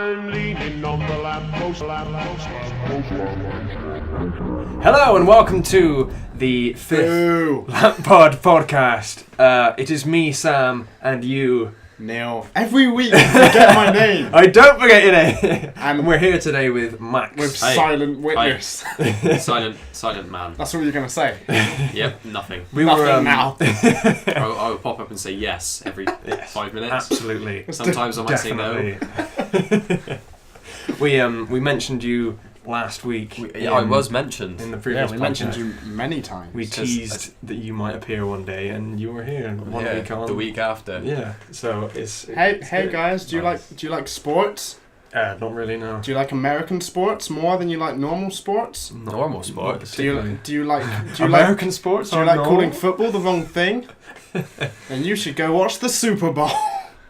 I'm leaning on the lamppost. Hello and welcome to the fifth LampPod podcast. It is me, Sam, and you, Neil. Every week you forget my name. I don't forget your name. And we're here today with Max. With silent witness. Silent man. That's what you're going to say. Yep, nothing. Nothing now. I will pop up and say yes every 5 minutes. Absolutely. Sometimes I might say no. We mentioned you last week. I was mentioned. In the previous we podcast. mentioned you many times. We teased that you might appear one day, and you were here one week on. The week after. Yeah, so it's Hey guys, do you like sports? not really, no. Do you like American sports more than you like normal sports? Normal sports. Do you like American sports? Do you like calling football the wrong thing? Then you should go watch the Super Bowl.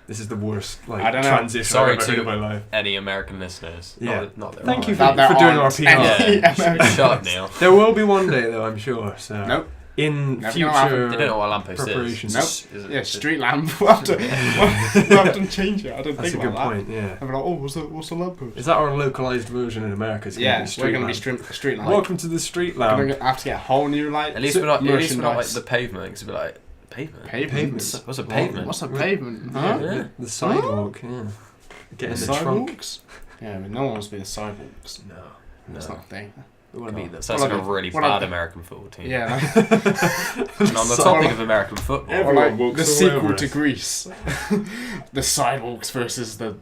This is the worst I don't know. transition Sorry I've ever heard to in my life. any American listeners. Yeah. Not that Thank you for That there doing our aren't PR. any Yeah. American- Shut up, Neil. There will be one day, though, I'm sure. So Nope. in Never gonna happen. future They don't know what a lamppost preparations. Nope. is. Yeah, street lamp. We'll have to change it. I don't That's think a about good that. point. Yeah. I'm like, oh, what's a lamppost? Is that our localized version in America? It's Yeah, we're going to be street street lamp. lamp. Welcome to the street We're lamp. going to have to get a whole new light. At least we're not like merchandise. the pavement. Because it'd be like, pavement? Pavements. What's a pavement? What's a pavement? Huh? Yeah. The sidewalk. Yeah. Get in The the trunk. sidewalks? Yeah, but no one wants to be the sidewalks. No. That's not a thing. We want to be. God. Sounds like a really bad the- American football team. Yeah. And on the topic of American football, Or Everyone like walks the away sequel with to it. Greece. The sidewalks versus the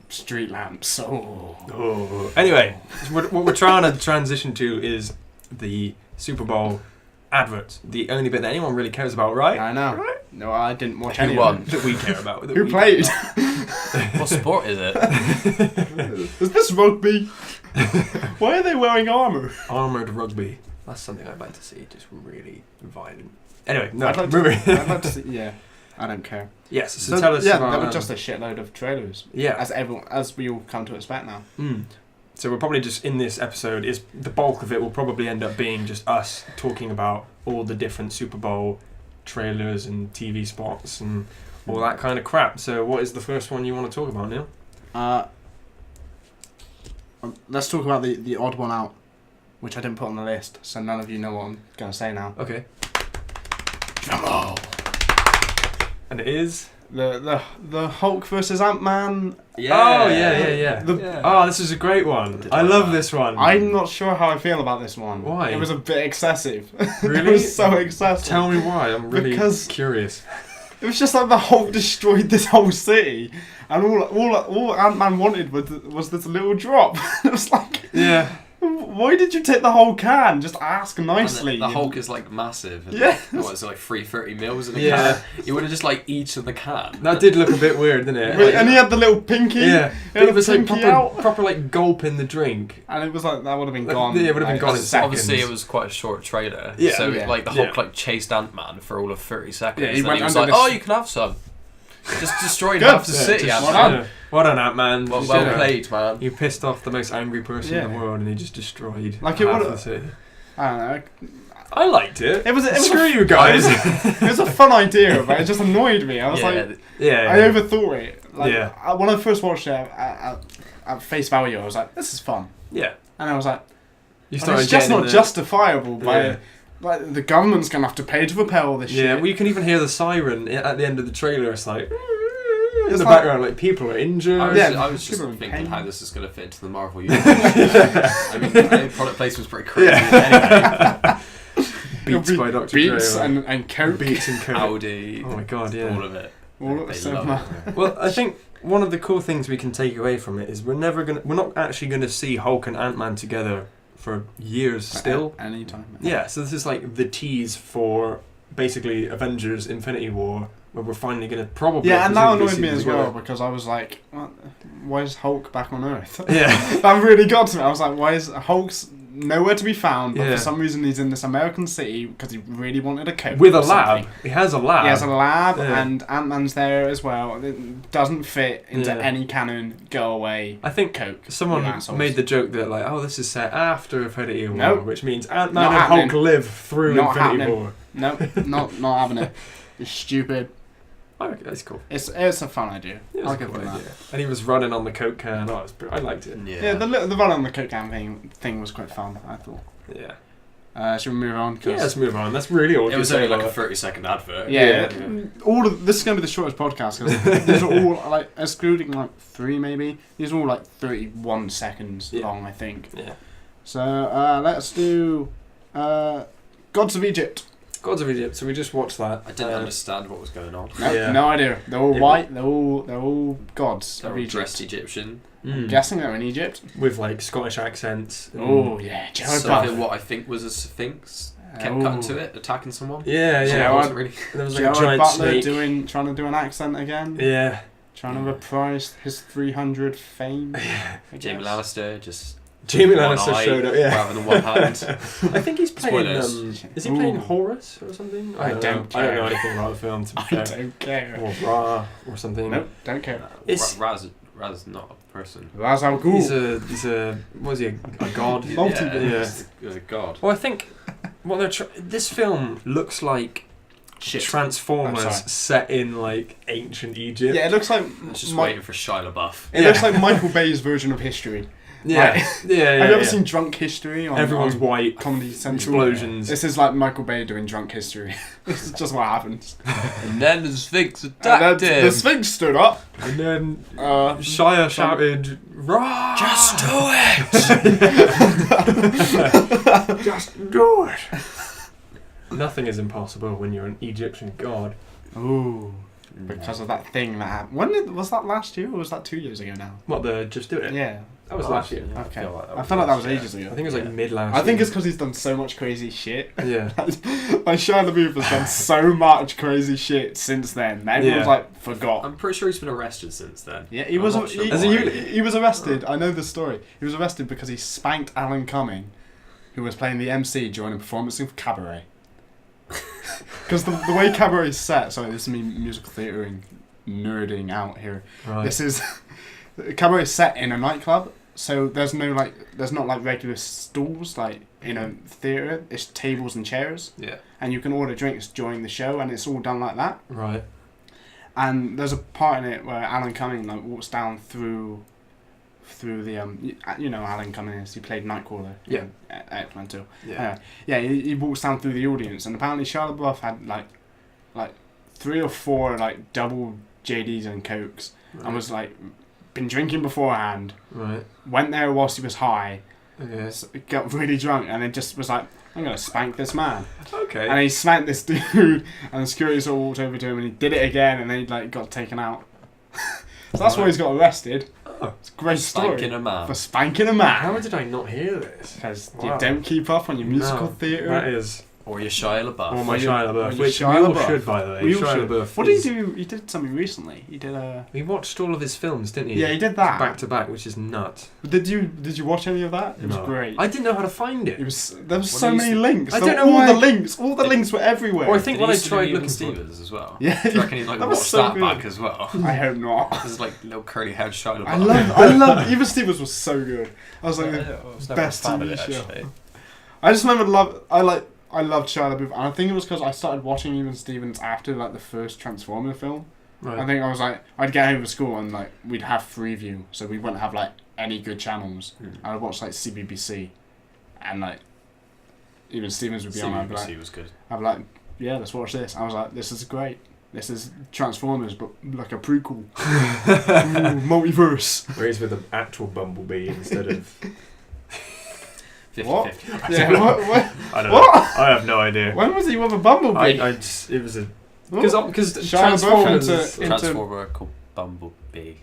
street lamps. Oh. Anyway, what we're trying to transition to is the Super Bowl advert. The only bit that anyone really cares about, right? I know. Right? No, I didn't watch Who any won? of That we care about. it. Who played? what sport is it? Is this rugby? Why are they wearing armour? Armoured rugby. That's something I'd like to see. Just really violent. Anyway, no, I'd like moving. I'd like to see, yeah. I don't care. Yes, so tell us yeah, about... they were just a shitload of trailers. yeah. As we all come to expect now. So we're probably just, in this episode, is the bulk of it will probably end up being just us talking about all the different Super Bowl trailers and TV spots and all that kind of crap. So what is the first one you want to talk about, Neil? Let's talk about the odd one out, which I didn't put on the list, so none of you know what I'm going to say now. Okay. And it is... The Hulk versus Ant-Man. Yeah. Oh, yeah. Oh, this is a great one. I love this one. I'm not sure how I feel about this one. Why? It was a bit excessive. Really? It was so excessive. Tell me why. I'm really Because- curious. It was just like the Hulk destroyed this whole city, and all Ant-Man wanted was this little drop. It was like, Yeah. why did you take the whole can? Just ask nicely. The Hulk is like massive. And Yeah. What is it, like 330 mils in a Yeah. can? You would have just like eaten the can. That did look a bit weird, didn't it? Really, and he had the little pinky. Yeah, He had it was the like pinky proper like gulp in the drink. and it was like that would have been Like, gone. yeah, it would have been gone in seconds. Obviously, it was quite a short trailer. Yeah. So Yeah. like the Hulk Yeah. like chased Ant-Man for all of 30 seconds. Yeah, he and went he was under like, this- "Oh, you can have some." Just destroyed Good. half the city. just- Ant-Man. Well done, Ant-Man. Well, You well did it. played, man. You pissed off the most angry person in the Yeah. world, and he just destroyed Like, it half would've- the city. I don't know. I liked it. It was Screw you guys. It was a fun idea, but it just annoyed me. I was Yeah, like, yeah. I overthought it. Like, Yeah. when I first watched it at face value, I was like, this is fun. Yeah. And I was like, You but started it's just getting not justifiable by Yeah. like the government's gonna have to pay to repair all this Yeah, shit. well, you can even hear the siren at the end of the trailer. It's like in It's the like- background, like people are injured. I was just people are in thinking pain. how this is going to fit into the Marvel universe. I mean, product placement's pretty crazy. Anyway, Beats It'll by be Dr. Beats Dre. and Coke. Beats and Coke. Audi, Oh my god, yeah. all of it. All of They it, so love much. it. Well, I think one of the cool things we can take away from it is we're not actually gonna see Hulk and Ant-Man together for years still. Anytime. Yeah, so this is like the tease for basically Avengers Infinity War, where we're finally gonna probably Yeah, and that presumably annoyed see me them as together. well because I was like, why is Hulk back on Earth? Yeah. That really got to me. I was like, why is Hulk's nowhere to be found? But Yeah. for some reason he's in this American city because he really wanted a coat. With a or something. lab. He has a lab. He has a lab, Yeah. and Ant-Man's there as well. It doesn't fit into Yeah. any canon. Go away. I think Coke. someone You assholes. made the joke that like, oh, this is set after Infinity War, Nope. which means Ant-Man Not and happening. Hulk live through Not Infinity happening. War. Nope, not having it. You're stupid. I reckon that's cool. It's a fun idea. It was I'll a give cool them that. idea. And he was running on the Coke can. I liked it. Yeah, the run on the coke can thing was quite fun, I thought. Yeah. Should we move on? Yeah, let's move on. That's really all. It was only like a 30-second advert. Yeah. All of this is going to be the shortest podcast because these are all like excluding like 3 maybe. These are all like 31 seconds long, I think. Yeah. So let's do Gods of Egypt. Gods of Egypt. So we just watched that. I didn't understand what was going on. No idea. They're all white. They're all gods They're of all Egypt. dressed Egyptian. I'm guessing they're in Egypt. With like Scottish accents. Oh yeah, Something what I think was a sphinx kept cutting to it, attacking someone. Yeah. So it wasn't really. There was like Gerard a giant Butler snake. trying to do an accent again. Yeah. Trying to reprise his 300 fame. Jamie Lannister just. Jamie one Lannister eye showed up. Yeah. rather than one hand. I think he's playing. Spoilers. Is he playing Ooh. Horus or something? I don't know. I care. don't know anything about the film. To be I fair. don't care. Or Ra or something. Nope, don't care. It's- Raz not a person. That's how cool. He's a what is he? A god? Multiverse. Yeah, he's a god. Well, I think what they're this film looks like Shit. Transformers I'm sorry. set in like ancient Egypt. Yeah, it looks like I was just waiting for Shia LaBeouf. It looks like Michael Bay's version of History. Yeah, Right. yeah. Have you ever seen Drunk History? Everyone's on white. Comedy Central. Explosions. This is like Michael Bay doing Drunk History. This is just what happens. And then the Sphinx And attacked then him. the Sphinx stood up. And then Shia Shia shouted, "Ra! Just do it! Just do it!" Nothing is impossible when you're an Egyptian god. Ooh. Because of that thing that happened. Was that last year or was that 2 years ago now? What, the Just Do It? Yeah. That was last year. Okay. I I feel like that was ages ago. I think it was like mid last I think year. it's because he's done so much crazy shit. Yeah. Like Shia LaBeouf has done so much crazy shit since then. That everyone's Yeah. like forgot. I'm pretty sure he's been arrested since then. Yeah, he I'm was. not sure He, why. he was arrested. I know the story. He was arrested because he spanked Alan Cumming, who was playing the MC during a performance of Cabaret. Because the way Cabaret is set, sorry, this is me musical theatering nerding out here. Right. This is Cabaret is set in a nightclub, so there's not like regular stalls like in a theatre. It's tables and chairs, Yeah. and you can order drinks during the show, and it's all done like that. Right. And there's a part in it where Alan Cumming like walks down through the you know Alan Cumming is, he played Nightcrawler in X-Men 2. Yeah. Yeah, he walks down through the audience, and apparently Shia LaBeouf had like 3 or 4 like double JDs and Cokes, and was like been drinking beforehand. Right. Went there whilst he was high, Okay. got really drunk, and then just was like, I'm gonna spank this man. Okay. And he spanked this dude, and the security sort of walked over to him, and he did it again, and then he like got taken out. So that's why he's got arrested. Oh. It's a great story. Spanking a man. For spanking a man. How did I not hear this? Because Wow. you don't keep up on your musical No, theatre. That is. Or your Shia LaBeouf. Or my you- Shia or LaBeouf, your which Shia we all LaBeouf. should, by the way. We all Shia should. LaBeouf. What did is- he do? He did something recently. He did We watched all of his films, didn't he? Yeah, he did that. Back to back, which is nuts. Did you watch any of that? It was No. great. I didn't know how to find it. There was so do you many see- links. I There don't were know all why- the links were everywhere. Or I think Did when he I used to tried do looking Even for it. Stevens as well. Yeah, Do you reckon he'd like that was watch so that good. back as well? I hope not. This is like little curly haired Shia LaBeouf. I love Even Stevens was so good. I was like I was never best a fan of TV it, show. actually. I just remember I loved Shia LaBeouf, and I think it was because I started watching Even Stevens after like the first Transformer film. Right. I think I was like, I'd get home from school and like we'd have Freeview, so we wouldn't have like any good channels. And I'd watch like CBBC, and like Even Stevens would be on. I'd be like, CBBC was good. I'd be like, yeah, let's watch this. I was like, this is great. This is Transformers, but like a prequel. Ooh, multiverse. Where he's with the actual Bumblebee instead of... 50-50. Yeah, what? I don't What? know. I have no idea. When was he with a Bumblebee? I just... It was a... What? Because Shia Transformers... LaBeouf into- Transformer called Bumblebee.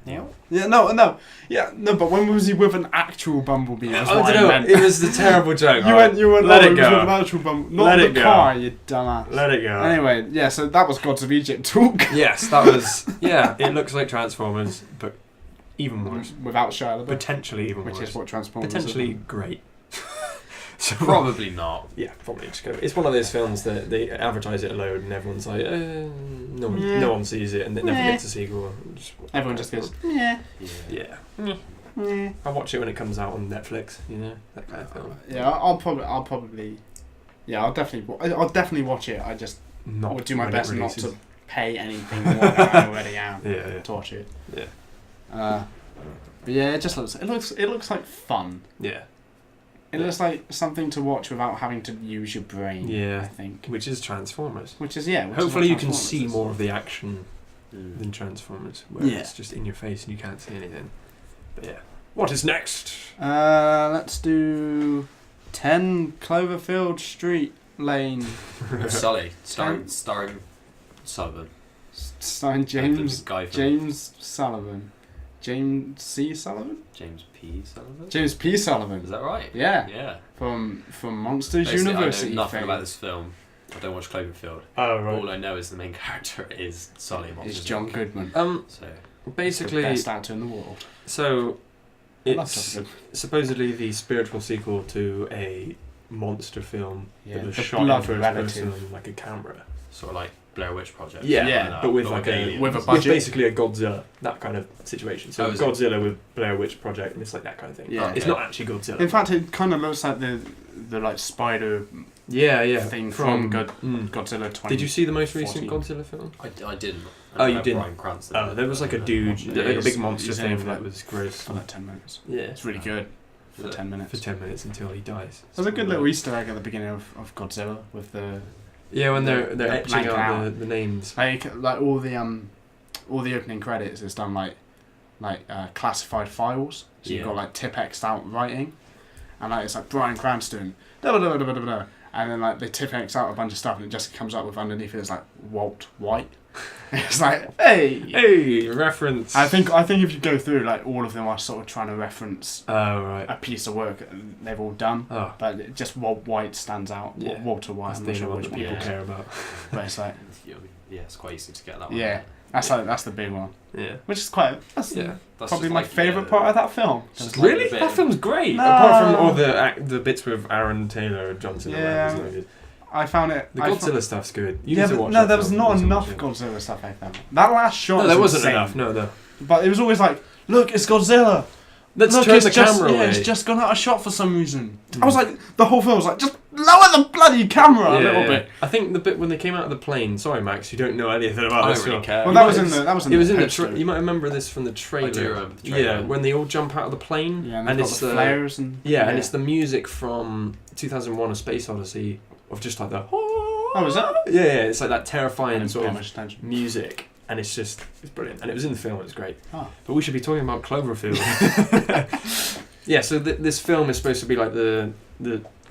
Yeah. Yeah, no. Yeah, no, but when was he with an actual Bumblebee? That's I what don't know. meant. It was the terrible joke. You alright. went, Let oh, it he was with an go. actual Bumblebee. Not Let the it go. car, you dumbass. Let it go. Anyway, yeah, so that was Gods of Egypt talk. Yes, that was... Yeah, it looks like Transformers, but even worse. Without Shia LaBeouf. Potentially even Which worse. is what Transformers Potentially is. great. So Probably not. Yeah, probably just go. It's one of those films that they advertise it a load and everyone's like, no one sees it and it never gets a sequel. Everyone just goes, yeah. Yeah. Yeah. I'll watch it when it comes out on Netflix, you know, that kind of film. Yeah, I'll definitely watch it. I just Not would do my when it best not releases. to pay anything more than I already am Yeah. to watch it. Yeah. But yeah, it just looks like fun. Yeah. It looks like something to watch without having to use your brain. Yeah. I think. Which is Transformers. Which is what Hopefully you can Transformers see is. more of the action than Transformers, where Yeah. it's just in your face and you can't see anything. But yeah. What is next? Let's do 10 Cloverfield Street Lane, With Sully, starring Sullivan. starring The guy from James Sullivan, James C. Sullivan, James P. Sullivan. James P. Is Sullivan. that right? Yeah, Yeah. from Monsters Basically, University. I know nothing fame. about this film. I don't watch Cloverfield. Oh, All I know is the main character is Sully. in It's Monsters, John Inc. Goodman. So Basically, the best actor in the world. so I love it's John Goodman. supposedly the spiritual sequel to a monster film Yeah, that was The shot in Blood first Relative. person on like a camera. sort of like Blair Witch Project. Yeah, but with like aliens. with a it's budget. basically a Godzilla, that kind of situation. So Oh, is it? Godzilla with Blair Witch Project, and it's like that kind of thing. Yeah. It's Okay. not actually Godzilla. In fact, it kind of looks like the like spider yeah, thing from Mm. Godzilla 20. Did you see the most recent 14. Godzilla film? I didn't. Oh, you I know didn't? Bryan Cranston. Oh, there was like a dude, Yeah, like a he's- big monster he's in thing it for that like- was gross. for like 10 minutes? Yeah, It's really good for 10 minutes. for 10 minutes until he dies. There's a good little Easter egg at the beginning of Godzilla with the Yeah, when they're the etching blank out out. the names. like all the opening credits is done like classified files. So you've Yeah. got like Tipp-X'd out writing, and like it's like Bryan Cranston, da da da da da da da, and then like they Tipp-X out a bunch of stuff, and it just comes up with underneath it is like Walt White. It's like Hey, reference. I think if you go through like all of them are sort of trying to reference Oh right. a piece of work they've all done, Oh, but just Walt White stands out. Yeah. Walter White. that's I'm the not thing sure what which the people one. care about. But it's like Yeah, it's quite easy to get that one. yeah, that's the big one, Yeah. which is quite that's Yeah. That's probably just my like, favourite part of that film. Just like Really? the bit That of- film's great. No. Apart from all the bits with Aaron Taylor and Johnson. Yeah. And that, I found it. the Godzilla stuff's good. You Yeah, need to but watch no, that there was film. not You need to enough watch it. Godzilla stuff. I found that last shot. No, was there wasn't insane. enough. No. But it was always like, look, it's Godzilla. Let's Look, turn it's the just, camera away. it's just gone out of shot for some reason. Mm. I was like, the whole film was like, just lower the bloody camera a little Yeah. bit. I think the bit when they came out of the plane. Sorry, Max, you don't know anything about I this don't really film. care. Well, You that might was in have- the It was in the. poster. You might remember this from the trailer. I do remember the trailer. Yeah, when they all jump out of the plane, Yeah, and, and they've it's got the flares and and it's the music from 2001: A Space Odyssey of just like the. Oh, is that? Yeah, it's like that I terrifying didn't sort pay of much attention. music, and it's brilliant. And it was in the film; it was great. Oh. But we should be talking about Cloverfield. Yeah, so this film is supposed to be like the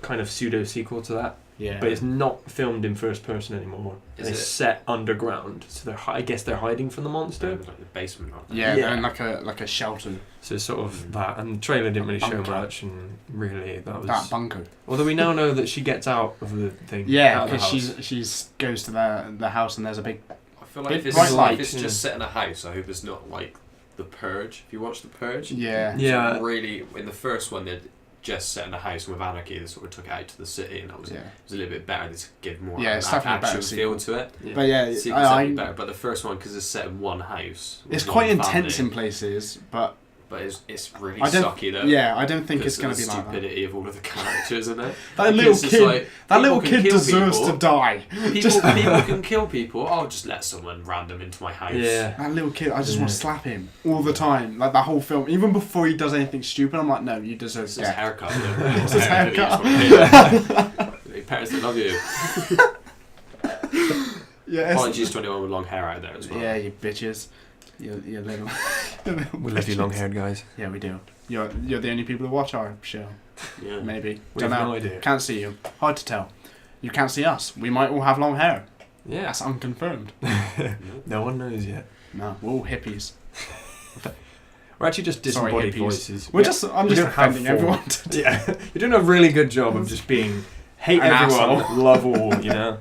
kind of pseudo sequel to that, Yeah. but it's not filmed in first person anymore. Is It's it? set underground, so I guess they're hiding from the monster. Like the basement. Aren't they? Yeah, Yeah. and like a shelter. So it's sort of that, and the trailer didn't really show Bunker. much, and really that was. That bunker. Although we now know that she gets out of the thing. Yeah, out of the because house. she's goes to the house and there's a big. I feel like Big if it's, bright like, light, if it's yeah. just set in a house, I hope it's not like The Purge. If you watch The Purge, Yeah. Yeah. it's really in the first one they'd just set in a house with anarchy. They sort of took it out to the city, and that was Yeah. it was a little bit better. They give more Yeah, of it's an definitely a better action feel to it. Yeah. But yeah, Sequel's I, definitely better, but the first one because it's set in one house. with it's one quite intense family, in places, but but it's really I don't. sucky though. Yeah, I don't think because it's going of to be the like that. stupidity of all of the characters in it. That little Because it's kid. like, That people little can kid kill deserves people. to die. People can kill people. I'll just let someone random into my house. Yeah. That little kid, I just want Yeah. to slap him all the time. Like that whole film, even before he does anything stupid, I'm like, no, you deserve It's his death. haircut. It's his haircut. Parents that love you. Yeah, Apologies to anyone with long hair out there as well. yeah, you bitches. You little. you little We love you, bitches. long-haired guys. Yeah, we do. You're the only people that watch our show. Yeah. Maybe. We Don't have know. no idea. Can't see you. Hard to tell. You can't see us. We might all have long hair. Yeah. That's unconfirmed. No one knows yet. No, we're all hippies. We're actually just Sorry, disembodied hippies. voices. I'm just We don't have offending form. everyone. Yeah, you're doing a really good job of just being hate An everyone, asshole. love all. You know.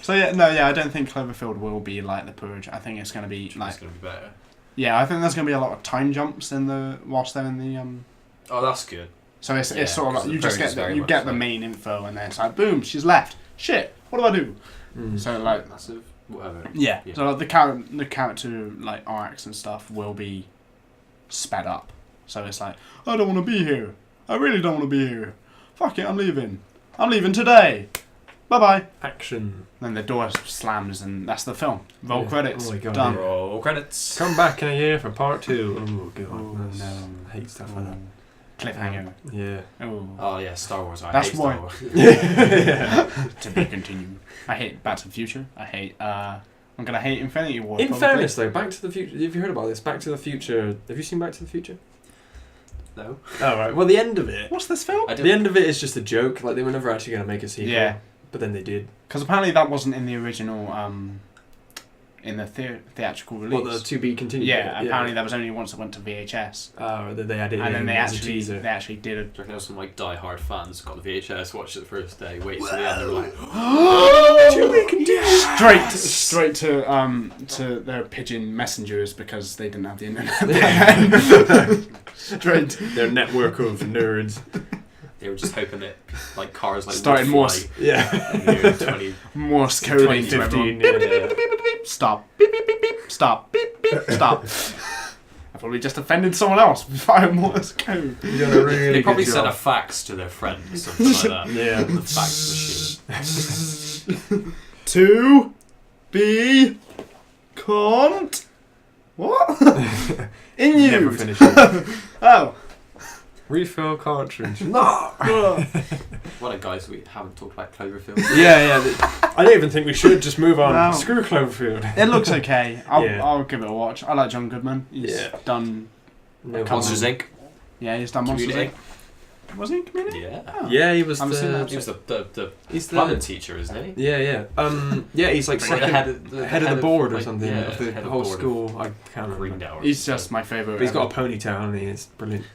So yeah, I don't think Cloverfield will be like The Purge. I think it's going to be It's like, gonna be better. yeah, I think there's going to be a lot of time jumps whilst they're in the Oh, that's good. So it's Yeah, sort of because like you The just Purge get is very you much get the like- main info and then it's like boom, she's left. Shit, what do I do? Mm. So like Massive. Whatever. yeah, Yeah. so like, the character like arcs and stuff will be sped up. So it's like I don't want to be here. I really don't want to be here. Fuck it, I'm leaving. I'm leaving today. bye. Action. Then the door slams and that's the film. Roll Yeah. credits. Oh my God, Done. yeah. Roll credits. Come back in a year for part 2. Oh god. Oh, That's- no. I hate stuff like that. Cliffhanger. Yeah. Oh. Oh yeah, Star Wars. I That's hate why- Star Wars. Yeah. To be continued. I hate Back to the Future. I hate. I'm gonna hate Infinity War. In probably. fairness, though, Back to the Future. Have you heard about this? Back to the Future. Have you seen Back to the Future? No. Oh right. Well, the end of it. What's this film? I The end of it is just a joke. Like they were never actually going to make a sequel. Yeah. But then they did. Because apparently that wasn't in the original. In the theatrical release. What, the to be continued? Yeah, bit? apparently that was only once it went to VHS. Oh, they had it And then in they as a actually teaser. did Do you reckon there was some like die-hard fans who got the VHS, watched it the first day, waited till the end, they were like, To be continued. straight to their pigeon messengers because they didn't have the internet. Straight. Their network of nerds. they were just hoping that like cars like Started would Morse. fly Yeah. in the year 20. Morse coding. 2015. Beep, Yeah. beep, beep, beep, beep, beep. Stop. Beep, beep, beep, beep. Stop. Beep, beep. Stop. I've probably just offended someone else via Morse code. You done a really They probably good sent a job. fax to their friend or something like that. Yeah. The fax machine. To be can't. What? In you. Never finish it. Oh. Refill cartridge. No. What a guys, we haven't talked about Cloverfield. Yeah. I don't even think we should just move on. No. Screw Cloverfield. It looks okay. I'll Yeah. give it a watch. I like John Goodman. He's Yeah. done. No Monsters Inc. Yeah, he's done Monsters Community. Inc. Was he in Community? Yeah. Oh. Yeah, he was Haven't seen that. He was the He's the plumbing teacher, isn't he? Yeah. Yeah, he's like The second head of the, head of the board or like, something yeah, of the head of whole board of school. I can't remember. Greendale. or He's something. just my favourite. But he's got a ponytail, hasn't he? It's brilliant.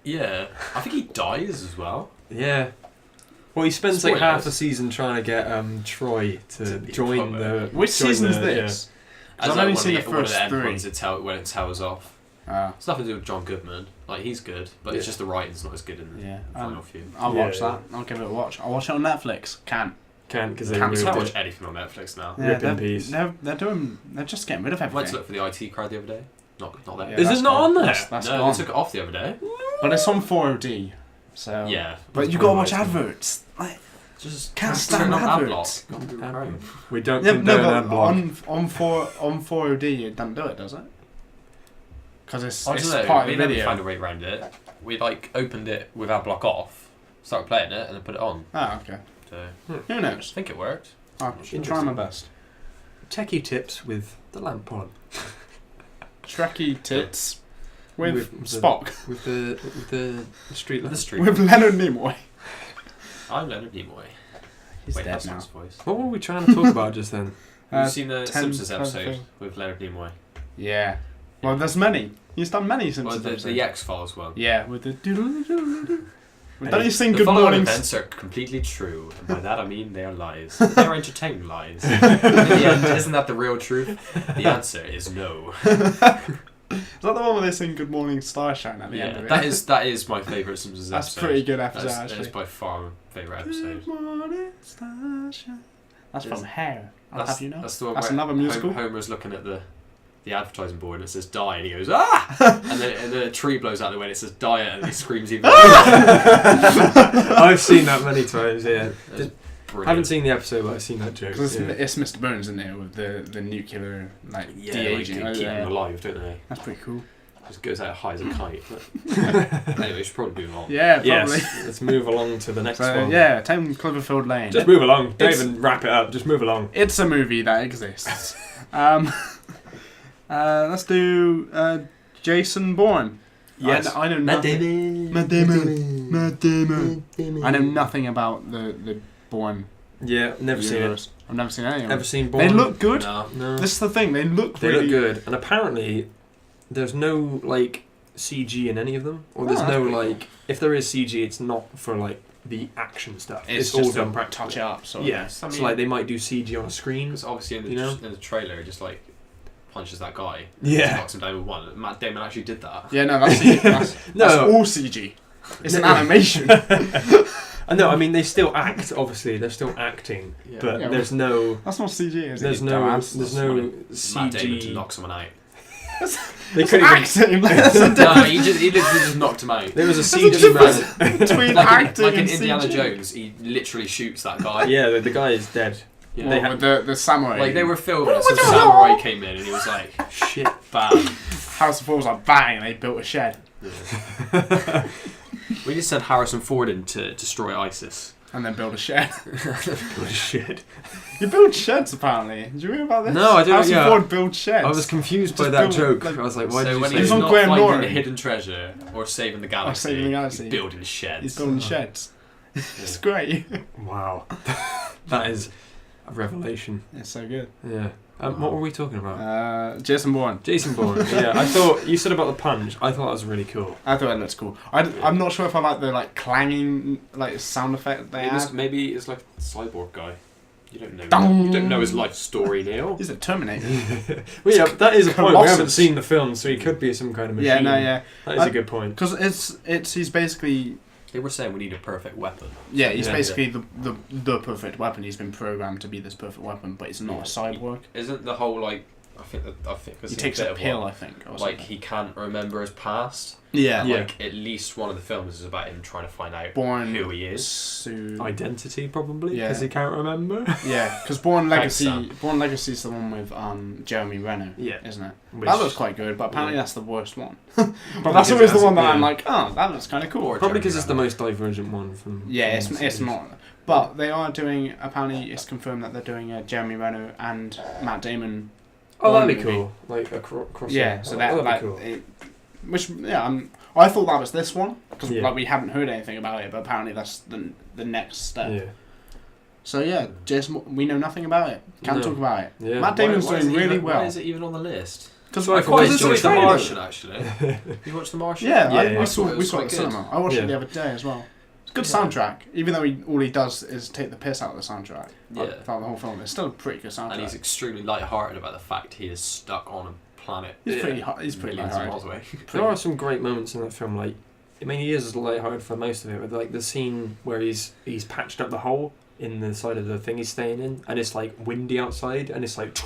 Yeah, I think he dies as well. Yeah. Well, he spends like half Spoilers. the season trying to get Troy to be join the. Which join season's the- this? 'Cause As I've like only one seen of the one of first end three. ones when it tells off. It's nothing to do with John Goodman. Like he's good, but it's Yeah. just the writing's not as good in the Yeah. final few. I'll watch Yeah. that. I'll give it a watch. I'll watch it on Netflix. Can't. Can't because they Can't removed Can't do watch it. anything on Netflix now. Yeah, Rip in they're, peace. they're just getting rid of I went everything. to look for the IT card the other day. Not there. Yeah, Is that's it not gone. on there? That's no, gone. they took it off the other day. But it's on 4OD. So. Yeah, But you That's gotta watch probably why adverts. Like, just Can't turn stand on adverts. Adblock. Go through Chrome. We don't yeah, condone no, ad but block. on 4OD it doesn't do it, does it? Because it's I don't know. part We of the never video. found a way around it. We like opened it with Adblock off, started playing it, and then put it on. Ah, okay. So Who I knows? think it worked. I'll try my best. Techie tips with the LampPod. Trekkie tits with With the- Spock. With the street lamp. The street. With Leonard Nimoy. I'm Leonard Nimoy. He's Wait, dead that's now. his voice. What were we trying to talk about just then? Have you seen the 10 Simpsons Cloverfield. episode with Leonard Nimoy? Yeah. Well, there's many. He's done many Well, Simpsons the episodes. X-Files one. Yeah, with the doodle-doodle-doodle. And Don't you sing the Good following Morning? events are completely true, and by that I mean they are lies. They're entertaining lies. In the end, isn't that the real truth? The answer is no. Is that the one where they sing Good Morning Starshine at the end of Yeah, it? that is my favourite Simpsons That's episode. pretty good episode, That actually. is by far my favourite episode. Good Morning Starshine. That's from Hair. I'll have you know. That's the one That's where another musical. Homer's looking at the advertising board and it says die and he goes ah and then a tree blows out the way and it says diet and he screams even I've seen that many times. Yeah. I haven't seen the episode, but I've seen that joke. Because Yeah. it's Mr. Burns in there with the nuclear de-aging. Like, keep Yeah. them alive, don't they? That's pretty cool. Just goes out high as a kite. Anyway, we should probably move on. Yeah, probably. Yes. Let's move along to the next So, one. yeah, 10 Cloverfield Lane. Just move along. Don't It's- even wrap it up. Just move along. It's a movie that exists. Let's do Jason Bourne. Yes. I know nothing. Matt Damon. I know nothing about the Bourne Yeah. Never seen it. universe. I've never seen any of them. Ever seen Born? They look good. No. No. This is the thing. They look They really look good, and apparently there's no like CG in any of them, or there's Oh, that's no pretty like if there is CG, it's not for like the action stuff. It's all just done to practically. touch it up. Sort of. Yeah, I so mean- like they might do CG on a screen. Because obviously in the, You know? in the trailer, it just like punches that guy. Yeah. Just knocks him down with one. Matt Damon actually did that. Yeah, no, that's CG. That's No. all CG. It's an No. animation. No, I mean they still act. Obviously, they're still acting, Yeah. but Yeah, there's no, That's not CG, is it? there's you no, dumbass? there's That's no funny. Matt Damon to CG. knock someone out. They couldn't even. Acting. That's a No, he literally just knocked him out. There was a There's a CG man. difference between Like acting in and Indiana CG. Jones, he literally shoots that guy. Yeah, the guy is dead. Yeah. Well, with the samurai. Like they were filming it, so the samurai came in and he was like, Shit. bam. Harrison Ford was like bang, and they built a shed. We just sent Harrison Ford in to destroy ISIS. And then build a shed. What shit. You build sheds apparently. Did you hear about this? No, I didn't, Harrison yeah. Ford built sheds. I was confused by Just that build, joke. like- I was like, why So did when you He's say on not Graham finding Norton. the hidden treasure or saving the galaxy, saving the galaxy. he's building sheds. He's building sheds. It's great. Wow. That is a revelation. It's so good. Yeah. What were we talking about? Jason Bourne. Jason Bourne. Yeah, I thought you said about the punch. I thought that was really cool. I thought it looked cool. I'm not sure if I like the clanging sound effect they had. Maybe it's like a cyborg guy. You don't know. Dong. You don't know his life story, Neil. He's a Terminator. Well, yeah, that is a point. We Colossus. haven't seen the film, so he could be some kind of machine. Yeah, no, yeah. That is a good point. Because he's basically They were saying we need a perfect weapon. he's Yeah. basically the perfect weapon. He's been programmed to be this perfect weapon, but he's not a cyborg. Isn't the whole I think He takes a pill, I think. Or Like something. he can't remember his past. Yeah. Yeah. Like at least one of the films is about him trying to find out Born who he is. Identity, probably, Yeah. because he can't remember. Yeah, because Born Thanks, Legacy. Sam. Born Legacy is the one with Jeremy Renner. Yeah. Isn't it? Which- That looks quite good, but apparently Yeah. that's the worst one. Probably But that's 'cause always it the has- one that yeah. I'm like, oh, that looks kind of cool. Or Probably because Jeremy it's the Renner. most divergent one from. Yeah, from the it's series. not. But they are doing. Apparently, it's confirmed that they're doing a Jeremy Renner and Matt Damon. Oh, that'd be movie. cool. Like a crossover. Yeah, so Oh, that'd that'd be be cool. which I thought that was this one because Yeah. we hadn't heard anything about it, but apparently that's the next step. Yeah. So yeah, Jason, we know nothing about it. Can't No. talk about it. Yeah. Matt Damon's Why is doing it really even, well. Why is it even on the list? Because So I I quite quite enjoyed watched The trailer. Martian actually. You watched The Martian? Yeah, Yeah, we I saw thought it we was saw it at quite the good. cinema. I watched Yeah. it the other day as well. It's a good Yeah. soundtrack, even though all he does is take the piss out of the soundtrack. Yeah. Throughout the whole film, it's still a pretty good soundtrack. And he's extremely light-hearted about the fact he is stuck on a planet. He's Yeah. pretty millions of light-hearted. miles away. There are some great moments in that film. Like, I mean, he is lighthearted for most of it. But like the scene where he's patched up the hole in the side of the thing he's staying in, and it's like windy outside, and it's like,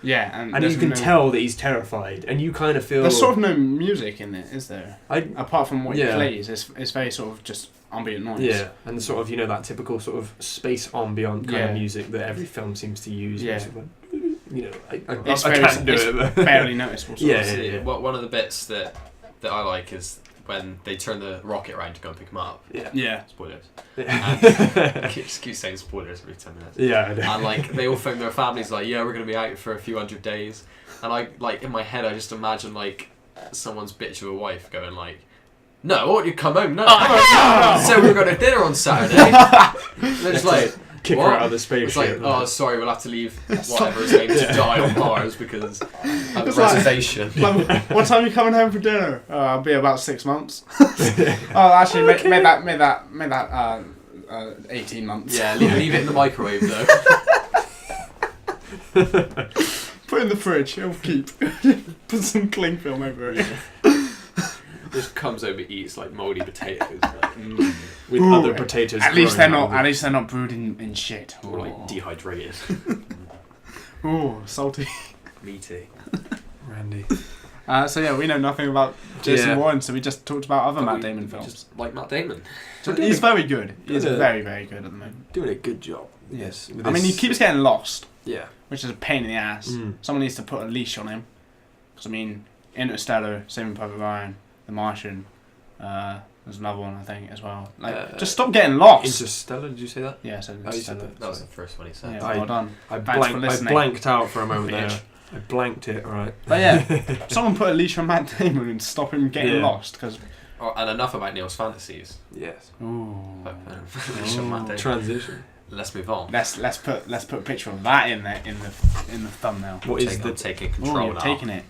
Yeah, and there's you can no- tell that he's terrified, and you kind of feel. There's sort of no music in it, is there? I Apart from what he Yeah. plays, it's very sort of just ambient noise. yeah, and sort of that typical sort of space ambient kind of Yeah. music that every film seems to use. Yeah. which is like, I It's I very, can't do it's it. But barely noticeable. Sort Yeah, of. yeah, See, yeah. One of the bits that I like is when they turn the rocket around to go and pick him up. yeah. Yeah. Spoilers. Yeah. Keep saying spoilers every 10 minutes. Yeah, I know. And like they all think their families like, yeah, we're gonna be out for a few hundred days. And I like in my head I just imagine like someone's bitch of a wife going like, no, I want you to come home now. So we're going to dinner on Saturday. And they're just like, Kick what? her out of the spaceship. It's like, oh, sorry, we'll have to leave whatever his name to die on Mars because of the It's like- reservation. Like, what time are you coming home for dinner? I'll be about 6 months. Oh, actually, made that 18 months. Yeah, leave it in the microwave though. Put it in the fridge. It'll keep. Put some cling film over it. Just comes over, eats like mouldy potatoes, like, with Ooh, other potatoes. At least they're growing not. out At least they're not brewed in shit. or like dehydrated, Ooh, salty. meaty. of Randy. So yeah, we know nothing about Jason Yeah. Bourne, so we just talked about other But Matt we Damon films. Just like Matt Damon. So he's very good. He's Yeah. very, very good at the moment. Doing a good job. Yes. I mean, he keeps getting lost, Yeah. which is a pain in the ass. Mm. Someone needs to put a leash on him. Because I mean, Interstellar, Saving Private Ryan, The Martian. There's another one I think as well. Like, just stop getting lost. Interstellar, did you say that? Yeah, so Oh, you said Interstellar. that. That was the first one he said. Yeah, I- well done. I, Thanks for I listening. blanked out for a moment there. Bitch. I blanked it, right. But yeah, someone put a leash on Matt Damon and stop him getting Yeah. lost. Because Oh, and enough about Neil's fantasies. Yes. Transition. Let's move on. let's put a picture of that in there in the thumbnail. What is the... taking Oh, control you're now? taking it.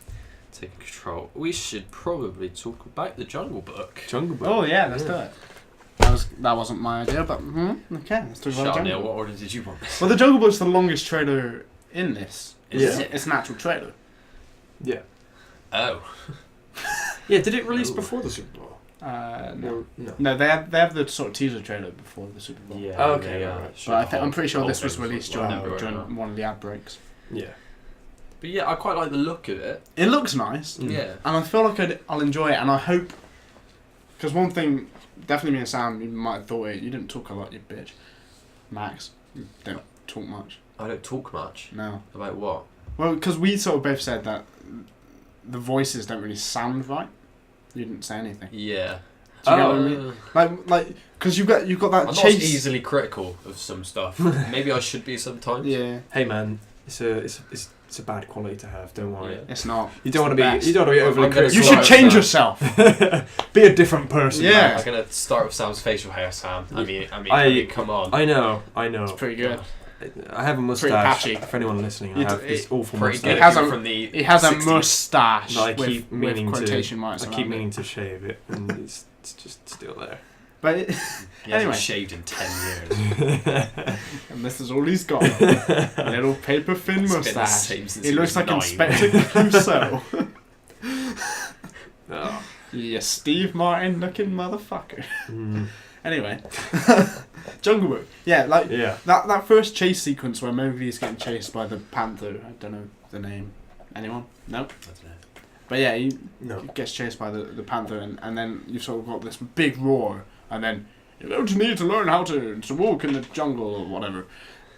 Taking control. We should probably talk about the Jungle Book. Jungle Book? Oh yeah, let's do it. That wasn't my idea, but okay, let's talk about Shut up, Jungle Neil. Book. What order did you want this? Well, the Jungle Book's the longest trailer in this. Yeah. It's an actual trailer. Yeah. Oh. Yeah, did it release Ooh. before the Super Bowl? No. No. No, they have the sort of teaser trailer before the Super Bowl. Oh, okay, yeah, right. But I'm pretty sure whole this was thing released well, during one of the ad breaks. Yeah. But yeah, I quite like the look of it. It looks nice. Yeah. And I feel like I'll enjoy it, and I hope... Because one thing, definitely me and Sam, you might have thought it, you didn't talk a lot, you bitch. Max, you don't talk much. I don't talk much. No. About what? Well, because we sort of both said that the voices don't really sound right. You didn't say anything. Yeah. Do you get what I mean? Like, because you've got that I'm chase... not easily critical of some stuff. Maybe I should be sometimes. Yeah. Hey man, it's a bad quality to have. Don't worry. Yeah. It's not. You don't want to be overly I'm gonna critical. You should Start change with yourself. Be a different person. Yeah. man. I'm gonna start with Sam's facial hair, Sam. I mean, come on. I know. It's pretty good. I have a Pretty mustache. patchy. For anyone listening, I have this awful Pretty mustache. good. It has a- from the He has a 60s. moustache No, I keep with meaning quotation marks I around keep it. meaning to shave it, and it's just still there. But He hasn't Anyway. shaved in 10 years. and this is all he's got. A little paper thin It's been the moustache. same since He looks was like 9. Inspector Clouseau. Oh. You Steve Martin looking motherfucker. Mm. Anyway, Jungle Book. Yeah, like Yeah. that first chase sequence where Mowgli is getting chased by the panther. I don't know the name. Anyone? No. I don't know. But yeah, he No. gets chased by the panther, and then you've sort of got this big roar, and then you don't need to learn how to walk in the jungle or whatever.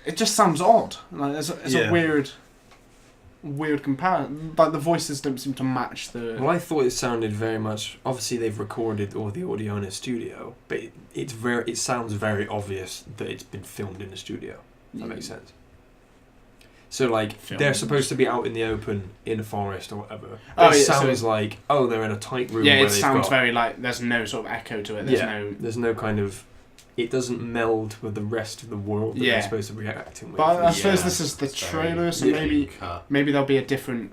It just sounds odd. Like it's Yeah. a weird comparison. Like the voices don't seem to match the. Well, I thought it sounded very much. Obviously, they've recorded all the audio in a studio, but it sounds very obvious that it's been filmed in a studio. That makes sense. So, like, they're Filmed. supposed to be out in the open, in a forest or whatever. Oh, It yeah, so sounds like, they're in a tight room. Yeah, where it they've sounds got, very like there's no sort of echo to it. There's no kind of. It doesn't meld with the rest of the world that Yeah. they're supposed to be acting with. But I suppose Yeah, this is the it's very trailer, so Yeah. maybe there'll be a different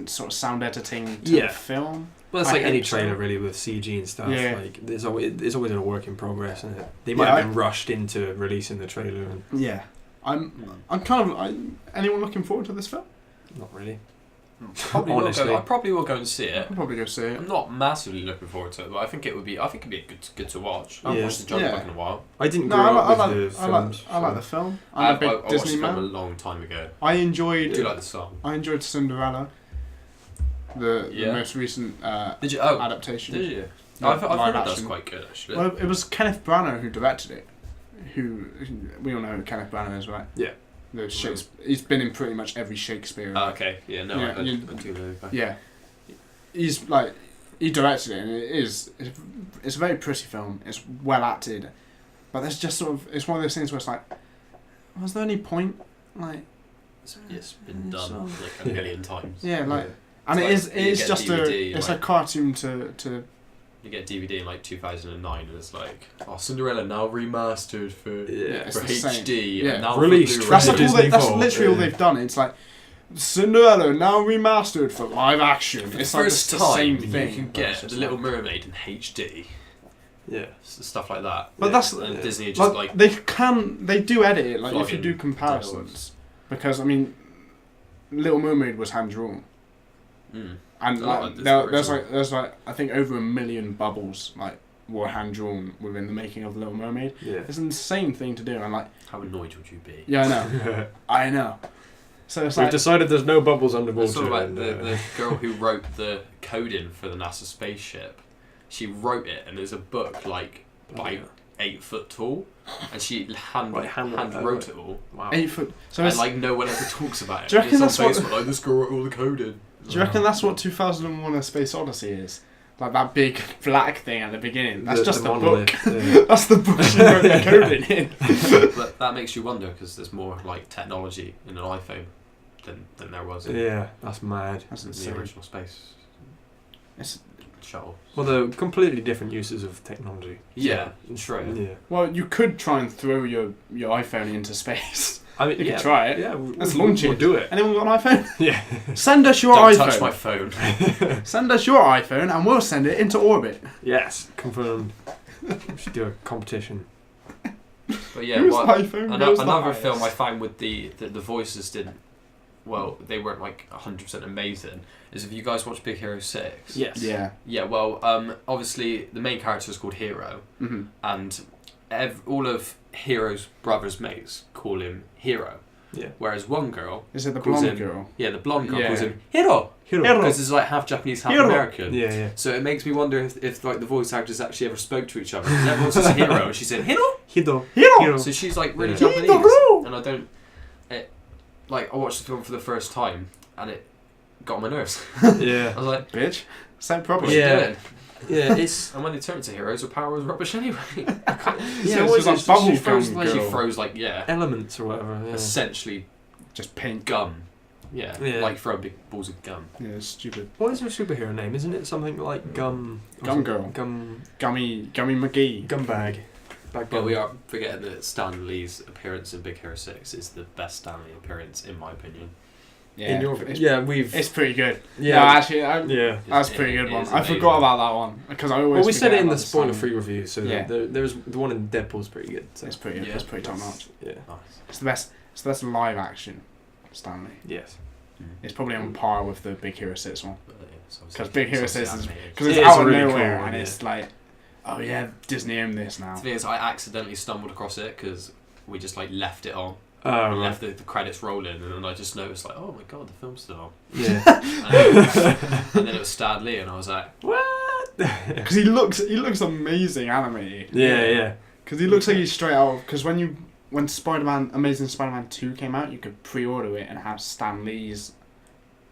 sort of sound editing to Yeah. the film. Well, it's I like any hope so. trailer really with CG and stuff. Yeah. Like there's always a work in progress, isn't it? They might Yeah, have been rushed into releasing the trailer, and Yeah, I'm kind of. Anyone looking forward to this film? not really. I probably will go and see it. I'll probably go see it. I'm not massively looking forward to it, but I think it would be. I think it'd be good to watch. I haven't Yeah. watched the Jungle Yeah. Book in a while. I didn't No, grow I up like with the films. I like the film. I'm a big I watched Disney the film a man. long time ago. I I enjoyed. do like the song. I enjoyed Cinderella, the Yeah. most recent Did you? Oh, adaptation. did you? No, I've live heard that's action. quite good actually. Well, it was Kenneth Branagh who directed it. Who we all know who Kenneth Branagh is, right? Yeah. The Shakespeare. He's been in pretty much every Shakespeare. Okay, yeah, no, Yeah, I you- do know. Yeah, he's like he directed it, and it's a very pretty film. It's well acted, but there's just sort of it's one of those things where it's like, was there any point? Like, It's been done So- like a million times. yeah, like, Yeah. and It's it like is you get just DVD, it's like- a cartoon to You get DVD in like 2009, and it's like, Cinderella now remastered for Yeah. it's for the same. HD, Yeah. and now Released for Blu-ray. that's Right. like all Disney that's Vault, literally all yeah. they've done. It's like Cinderella now remastered for live action. For the It's like first the time same you thing. can but get it's just The Little like- Mermaid in HD, Yeah. stuff like that. But Yeah. that's And Disney are just like they do edit it. Like if you flogging do comparisons, because I mean, Little Mermaid was hand drawn, mm. and Oh, like, that's there's like I think over 1 million bubbles like were hand drawn within the making of Little Mermaid. Yeah. It's an insane thing to do, and like How annoyed would you be? yeah, I know, I know. So it's We've like decided there's no bubbles underwater. It's sort of like and, the girl who wrote the coding for the NASA spaceship. She wrote it, and there's a book like Bloody by hell. 8 foot tall, and she hand Right, hand wrote it all. Wow. 8 foot. So And it's, like no one ever talks about it. Do you reckon It's on that's what- Facebook, like this girl wrote all the coding. do you reckon that's what 2001: A Space Odyssey is? Like that big black thing at the beginning. That's just the book. monolith, yeah. That's the book she wrote the coding in. But that makes you wonder because there's more like technology in an iPhone than there was in Yeah, that's mad. That's the insane. original space It's, shuttle. Well, they're completely different uses of technology. Yeah, true. Yeah. well, you could try and throw your iPhone into space. I mean, You yeah, could try it. Yeah, Let's launch it. We'll do it. Anyone got an iPhone? Yeah. Send us your Don't iPhone. touch my phone. Send us your iPhone and we'll send it into orbit. Yes, confirmed. We should do a competition. But yeah, Whose what, iPhone goes the another highest? film I found with the voices didn't. Well, they weren't like 100% amazing. Is if you guys watch Big Hero 6. Yes. Yeah. Yeah. Well, obviously the main character is called Hero, Mm-hmm. and all of Hero's brothers' mates call him Hero. Yeah. Whereas one girl... Is it the calls blonde in- girl? Yeah, the blonde girl Yeah. calls him Hiro! Hiro. Because it's like half Japanese, half Hiro. American. Yeah, yeah. So it makes me wonder if like the voice actors actually ever spoke to each other. Because everyone says Hiro, and she said Hiro! Hiro. So she's like really Yeah. Japanese. Hiro! And I don't... I watched the film for the first time, and it got on my nerves. Yeah. I was like, Bitch. Say it what's properly. she Yeah. doing? Yeah, it's... And when they turn into heroes, her power was rubbish anyway. Yeah, it's what is just it? like She bubble throws gum like She girl. throws like, yeah, elements or whatever. Yeah. essentially Just pink. gum. Yeah, Yeah. like throw big balls of gum. Yeah, it's stupid. What is her superhero name? Isn't it something like Gum... Gum Girl. Gum Gummy McGee. bag. Bag But gum. we are forgetting that Stan Lee's appearance in Big Hero 6 is the best Stan Lee appearance, in my opinion. Yeah. In your... it's, Yeah, we've... it's pretty good. Yeah. No, actually, Yeah. that's a It- pretty good it one. is I amazing. forgot about that one because I always. Well, we said forget it in the about song. spoiler-free review, so Yeah. there was the one in Deadpool's pretty good. So. It's pretty. Yeah, it's pretty top that's- notch. Yeah. Nice. It's the best. It's the best live action Stanley. Yes. It's probably on par with the Big Hero 6 one. But, yeah, it's obviously- Because Big Hero it's 6 obviously is animated. because it's It is out of really nowhere cool, and yeah. it's like, oh yeah, Disney owned this now. The thing is, I accidentally stumbled across it because we just like left it on. Oh, We right. left the credits rolling, and then I just noticed like, oh my god, the film's still on. Yeah. And then it was Stan Lee, and I was like, What? Because he looks amazing animated. Yeah, yeah. Because he looks like he's straight out. Because when Amazing Spider-Man 2 came out, you could pre-order it and have Stan Lee's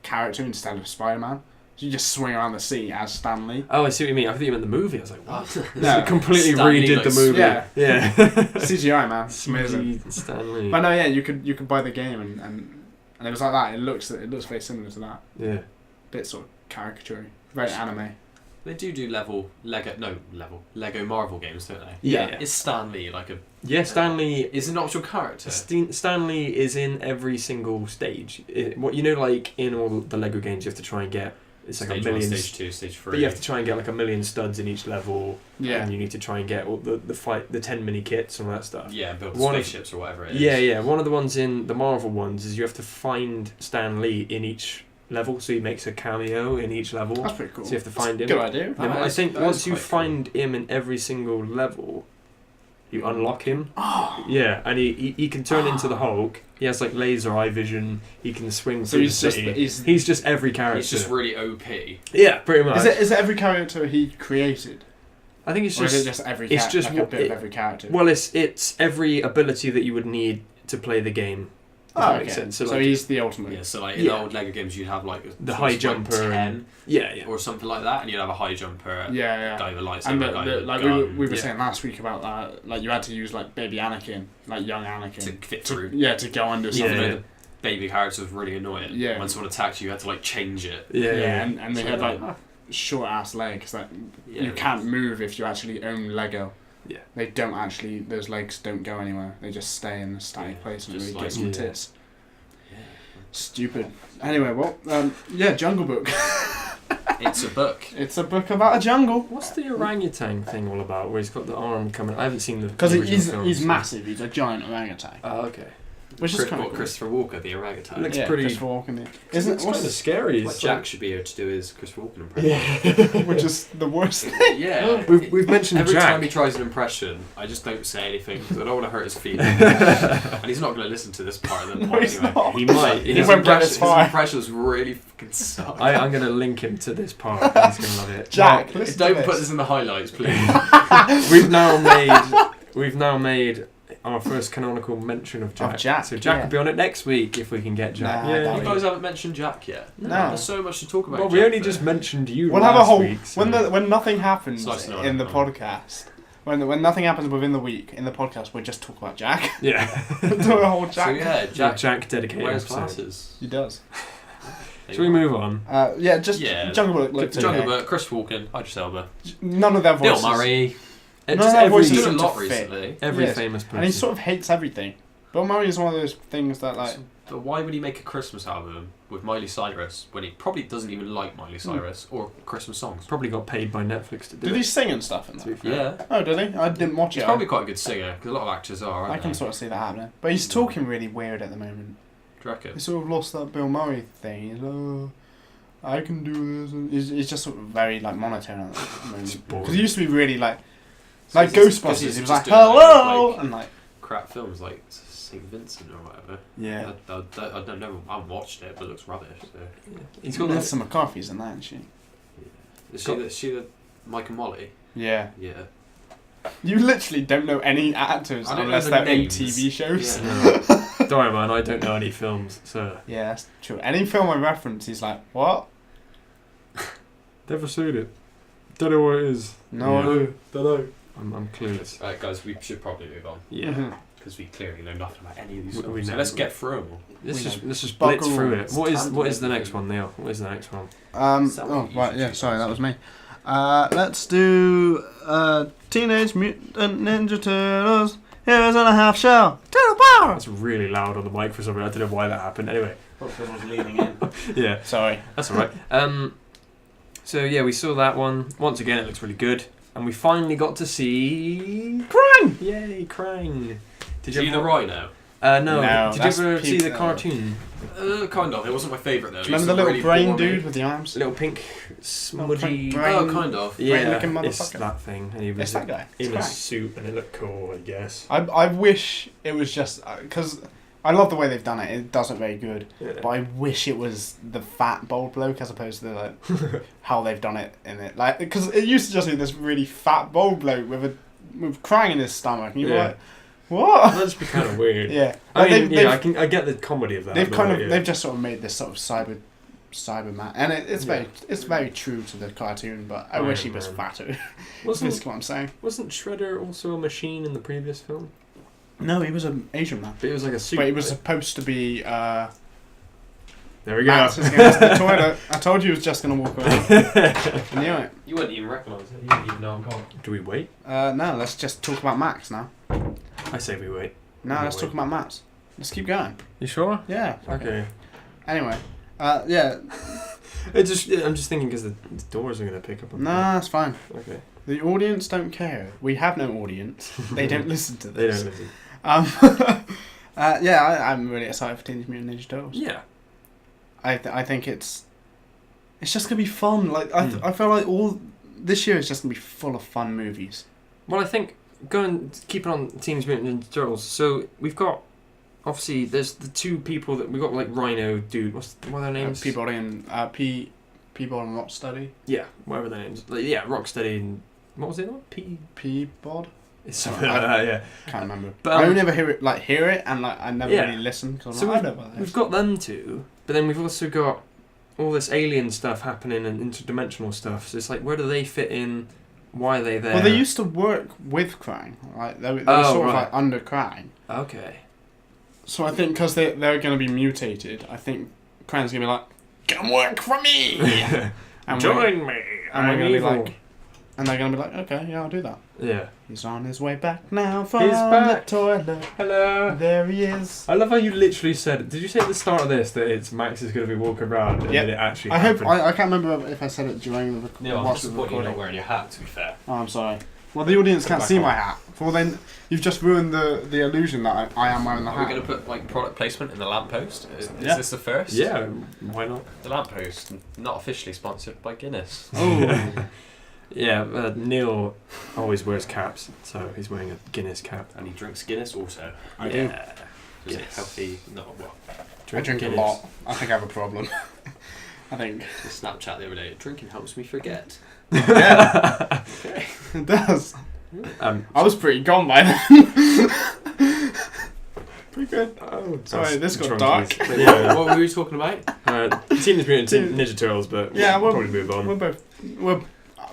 character instead of Spider-Man. So you just swing around the seat as Stan Lee. Oh, I see what you mean. I thought you meant the movie. I was like, what? No. They completely Stan Lee redid the looks- movie. Yeah. Yeah. CGI man, it's amazing. Stanley. But no, yeah, you could buy the game and it was like that. It looks very similar to that. Yeah. Bit sort of caricature, very anime. they do Lego Marvel games, don't they? Yeah. Is Stan Lee like a? Yeah, Stanley. Is an actual character? Stanley is in every single stage. What you know, like in all the Lego games, you have to try and get it's like Stage a 1, million. stage 2, stage 3. But you have to try and get like a million studs in each level. Yeah. And you need to try and get all the 10 mini kits and all that stuff. Yeah, build One of- spaceships or whatever it is. Yeah, yeah. One of the ones in the Marvel ones is you have to find Stan Lee in each level, so he makes a cameo in each level. That's pretty cool. So you have to find him. Good idea. Yeah, but I that's- think that once is you quite find him in every single level, you unlock him. Oh. Yeah, and he can turn into the Hulk. He has like laser eye vision. He can swing So through he's the just city. he's He's just every character. He's just really OP. Yeah, pretty much. is it every character he created, I think it's or just. is it just every? it's just like a what bit it- of every character. Well, it's every ability that you would need to play the game. If Oh, that okay. makes sense. So, like, he's the ultimate. Yeah, so like in Yeah. the old Lego games, you'd have like The high jumper 10 yeah, yeah. or something like that, and you'd have a high jumper, Yeah, guy with a lightsaber, And guy with a like gun. we were yeah. saying last week about that, like you had to use like baby Anakin, like young Anakin, to fit through. to go under Yeah, something. yeah. The baby character was really annoying. Yeah. When someone attacked you, you had to like change it. Yeah, yeah. and they So had like ah, short ass legs that yeah. you can't move if you actually own Lego. Yeah. They don't actually; those legs don't go anywhere. They just stay in a static Yeah, place and just really like- get some Yeah. tits. Yeah. Stupid. Anyway, well, yeah, Jungle Book. It's a book. It's a book about a jungle. What's the orangutan thing all about? Where he's got the arm coming? I haven't seen the Because original he's films. massive. He's a giant orangutan. Oh, okay. Which is kind of cool. Christopher Walker, the orangutan. Looks yeah, pretty- Christopher Walken. It's Isn't kind of what's scary. What It's Jack like- should be able to do is Christopher Walken impression. Yeah. which is the worst. Yeah. We've mentioned Every Jack. time he tries an impression, I just don't say anything because I don't want to hurt his feelings. And he's not going to listen to this part of the No, pod he's anyway. not. He might. He His won't get this impressions, far. his impressions really fucking suck. I'm going to link him to this part. He's going to love it. Jack, Well, listen Don't to put this. this in the highlights, please. we've now made our first canonical mention of Jack. Jack, So Jack yeah. will be on it next week if we can get Jack. Nah, I doubt You it. guys haven't mentioned Jack yet. No. There's so much to talk about. Well, Jack we only there. just mentioned you We'll last have a whole week. So. when nothing happens It's nice to know in the that. podcast. When nothing happens within the week in the podcast, we'll just talk about Jack. Yeah. Do a whole So Jack. yeah, Jack Jack dedicated wears episode. glasses. He does. Shall we move on? Yeah, just Yeah. Jungle Book looked Jungle okay. Book, Chris Walken, Idris Elba, None of their Bill voices. Murray. It No, just that every, voice He's is done a to lot fit. recently. every Yes. famous person. And he sort of hates everything. Bill Murray is one of those things that like. But why would he make a Christmas album with Miley Cyrus when he probably doesn't even like Miley Cyrus or Christmas songs? Probably got paid by Netflix to do Did it. he sing and stuff in To be that? fair. Yeah. Oh, did he? I didn't watch He's it. probably quite a good singer because a lot of actors are. I Aren't can they? sort of see that happening. But he's talking really weird at the moment. Do you reckon? He sort of lost that Bill Murray thing. He's like, oh, I can do this. And he's just sort of very like monotone at the moment. boring. Because he used to be really like Because Ghostbusters. he's He was just like, doing, hello! like, and like, crap films like St. Vincent or whatever. Yeah. I don't know. I haven't watched it, but it looks rubbish. So. Yeah. He's got Melissa McCarthy's in that, isn't she? Is she the Mike and Molly? Yeah. Yeah. You literally don't know any actors I don't unless know the they're names. in TV shows. Yeah. No. Don't worry, man. I don't know any films, so. Yeah, that's true. Any film I reference, he's like, what? Never seen it. Don't know what it is. No. Don't know. I'm clueless. Alright, guys, we should probably move on Yeah. Mhm. because we clearly know nothing about any of these We films. So know. let's get through them all. Let's just blitz through it. It's What is tandem the next everything. one, Neil? What is the next one? Oh, right, yeah, sorry, that was me. Let's do Teenage Mutant Ninja Turtles. Heroes in a Half Shell. Turtle Power! That's really loud on the mic for some reason. I don't know why that happened. Anyway. Someone's leaning in. Yeah. Sorry. That's alright. So yeah, we saw that one. Once again, it looks really good. And we finally got to see Krang! Yay, Krang! Did See the ever... Rhino? No, No. Did you that's ever see the Pete, cartoon? Kind of. It wasn't my favourite though. Do you remember the little brain dude with the arms? Little pink smudgy... brain- Oh, kind of. Yeah, brain-looking it's motherfucker. that thing. And he was It's that guy. in It's a Krang. suit and it looked cool, I guess. I wish it was just... Because I love the way they've done it. It does it very good. Yeah. But I wish it was the fat, bald bloke as opposed to like how they've done it in it. Like, because it used to just be this really fat, bald bloke with Krang in his stomach. And you're Yeah. like, what? That'd just be kind of weird. Yeah. I Like, mean, I get the comedy of that. They've but kind of yeah. they've just sort of made this sort of cyberman, and it's very true to the cartoon. But I wish he was Iron fatter. That's Wasn't what I'm saying. Shredder also a machine in the previous film? No, he was an Asian man, But it was like a suit. but he was right? supposed to be. There we go. Max is going to the toilet. I told you he was just going to walk around. I knew it. You wouldn't even recognise it. You wouldn't even know I'm gone. Do we wait? No, let's just talk about Max now. I say we wait. No, No, let's wait. talk about Max. Let's keep going. You sure? Yeah. Okay. Anyway, yeah. I'm just thinking because the doors are gonna pick up on. No, that's fine. Okay. The audience don't care. We have no audience. They don't listen to They this. don't listen. Yeah, I'm really excited for Teenage Mutant Ninja Turtles. Yeah. I think it's just gonna be fun. Like I feel like all this year is just gonna be full of fun movies. Well, I think keep it on Teenage Mutant Ninja Turtles. So we've got obviously there's the two people that we've got like Rhino dude. What are their names? Peabody and Peabody and Rocksteady. Yeah, whatever their names. Like, yeah, Rocksteady and what was the other one? Peabody. It's something like that. Yeah. Can't remember. But, I only ever hear it and like I never Yeah. really listen because So I know about we've this. got them two, but then we've also got all this alien stuff happening and interdimensional stuff. So it's like, where do they fit in? Why are they there? Well, they used to work with Krang. Like they were Oh, sort of right. like under Krang. Okay. So I think because they're going to be mutated, I think Krang's going to be like, come work for me. And Join me. and we're I'm gonna be evil. like, and they're going to be like, okay, yeah, I'll do that. Yeah. He's on his way back now from He's back. the toilet. Hello. There he is. I love how you literally said. Did you say at the start of this that it's Max is going to be walking around and Yeah. then it actually? I hope happened? I can't remember if I said it during the No, I'm whilst the disappointed you're recording. not wearing your hat, to be fair. Oh, I'm sorry. Well, the audience can't back see on. my hat. Well, then you've just ruined the illusion that I am wearing the Are hat. we going to put like product placement in the lamppost? Is Yeah. this the first? Yeah. Why not? The lamppost, not officially sponsored by Guinness. Oh. Yeah. Neil always wears caps, so he's wearing a Guinness cap. And he drinks Guinness also. I do. Yeah. Is it Guinness. healthy? No, well. I drink Guinness. a lot. I think I have a problem. I think. The Snapchat the other day. Drinking helps me forget. Yeah. It does. I was pretty gone by then. Pretty good. Oh, Sorry, this got drunkies. dark. Yeah. What were we talking about? Teenage Mutant Ninja Turtles, but Yeah, we'll well, probably move on.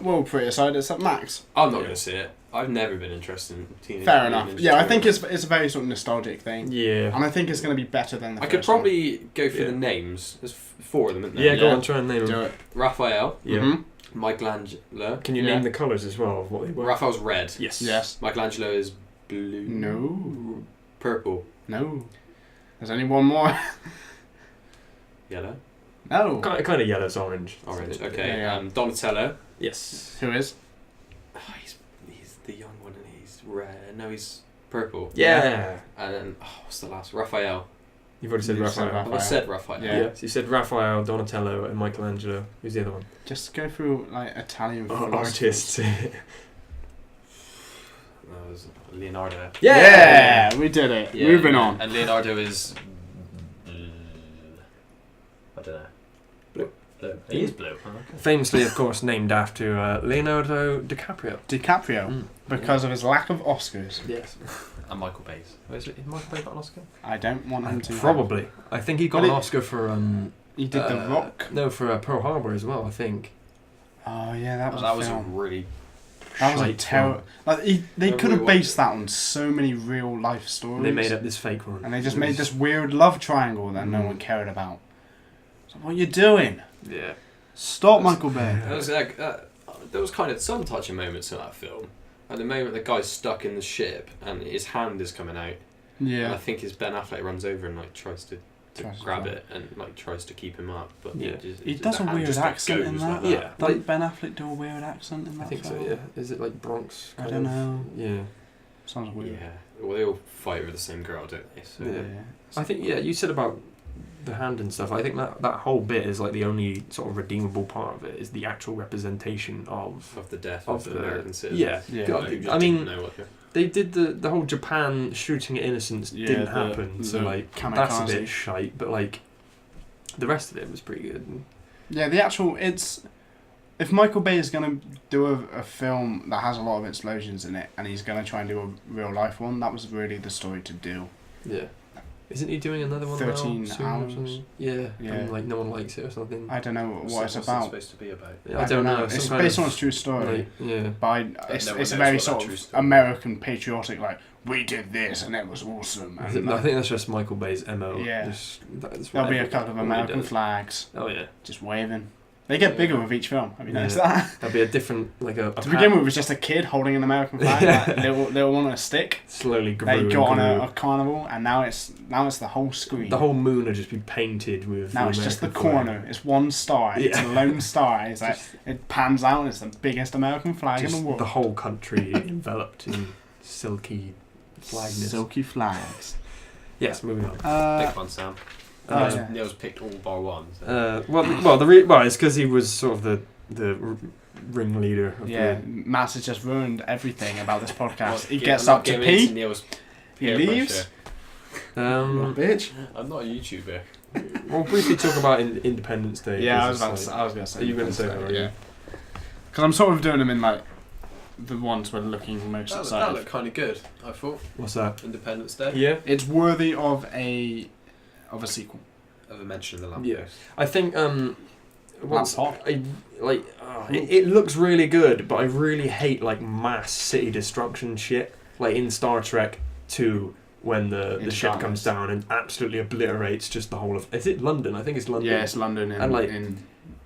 We're all pretty excited except Max. I'm not going to see it. I've never been interested in Teenage Fair Mutant enough. Ninja Yeah, I think Turtles. it's a very sort of nostalgic thing, Yeah. and I think it's going to be better than the I first could probably go through Yeah. the names. There's four of them, isn't there? Yeah, go Yeah. on, try and name one. Do them. it. Raphael, Yeah. Mhm. Michelangelo. Can you Yeah. name the colours as well of what they were? Raphael's red. Yes. Yes. Michelangelo is blue. No. Purple. No. There's only one more. Yellow. No. Kind of yellowish orange. Orange. Okay. Yeah, yeah. Donatello. Yes. Who is? Oh, he's the young one and he's red. No, he's purple. Yeah. And then, what's the last? Raphael. You've already said You said Raphael. Raphael. I said Raphael. Yeah. Yeah. So you said Raphael, Donatello, and Michelangelo. Who's the other one? Just go through like Italian Oh, philosophers. artists. That was Leonardo. Yeah, we did it. Yeah, Moving on. And Leonardo is... I don't know. Blue. He is blue. Oh, okay. Famously, of course, named after Leonardo DiCaprio. DiCaprio, because of his lack of Oscars. Yes. And Michael Bay's. Is Michael Bay got an Oscar? I don't want him to. Probably. I think he got an Oscar for... He did The Rock. No, for Pearl Harbor as well, I think. Oh, yeah, that was That a was a film. really... That was a shite terrible... film. Like, they could have Everyone- based that on so many real life stories. They made up this fake one. And they just It made was- this weird love triangle that no one cared about. So what are you doing? Yeah. Stop, Michael Bay. There was kind of some touching moments in that film. At the moment, the guy's stuck in the ship and his hand is coming out. And I Yeah. think his Ben Affleck runs over and like tries to Tries to grab grab it and like tries to keep him up. But Yeah. He the does a hand weird just, like, accent in goes that. like Yeah. Doesn't Ben Affleck do a weird accent in that I think so, film? yeah. Is it like Bronx? I kind don't of? know. Yeah. Sounds weird. Yeah. Well, they all fight with the same girl, don't they? So Yeah. I think, yeah, you said about the hand and stuff. I think that whole bit is like the only sort of redeemable part of it is the actual representation of of the death of of the American citizens. yeah. Yeah. God, Who just I mean, didn't know what to- they did the whole Japan shooting at innocents Yeah, didn't the- happen, so the like that's a kamikaze. bit shite. But like the rest of it was pretty good. Yeah, the actual... It's... If Michael Bay is going to do a film that has a lot of explosions in it, and he's going to try and do a real life one, that was really the story to do. Yeah. Isn't he doing another one 13 now? soon or hours. something? Yeah. Yeah. And like no one likes it or something. I don't know what it's What's it about. supposed to be about? I don't know. It's some kind based of, on a true story. like, yeah. But No it's one a knows very what sort that true of story is. American patriotic, like, we did this and it was awesome. I And think like, that's just Michael Bay's MO. Yeah. Just, that's there'll what be a every- couple of all he American does. flags Oh yeah. just waving. They get bigger Yeah. with each film. Have you Yeah. noticed that? There'll be a different like a To begin with, it was just a kid holding an American flag, like, little one on a stick. slowly grew They and got on grew. a carnival, and now it's the whole screen. The whole moon will just be painted with. now the it's just the American flag. corner. It's one star. It's a Yeah. lone star. It's like Just- it pans out, and it's the biggest American flag in Just the world. the whole country enveloped in silky flagness. Silky flags. Yes, moving on. Pick one, Sam. Oh, Neil's, yeah. Neil's picked all bar one. So. Well, it's because he was sort of the ringleader. Of Yeah, Matt has just ruined everything about this podcast. Well, He yeah, gets I'm not up to giving into pee, Neil's he peer leaves. pressure. Bitch. I'm not a YouTuber. We'll briefly talk about Independence Day. Yeah, I 'cause was it's going to say. Are you gonna say that, are you? Yeah. Because I'm sort of doing them in like the ones we're looking most That excited. looked kind of good, I thought. What's that? Independence Day. Yeah. It's worthy of a sequel. Of a mention of the Yeah. lamppost. I think once LampPod. it looks really good, but I really hate like mass city destruction shit, like in Star Trek 2 when the In ship Star comes Wars. down and absolutely obliterates just the whole of. Is it London? I think it's London. Yeah, it's London And, like-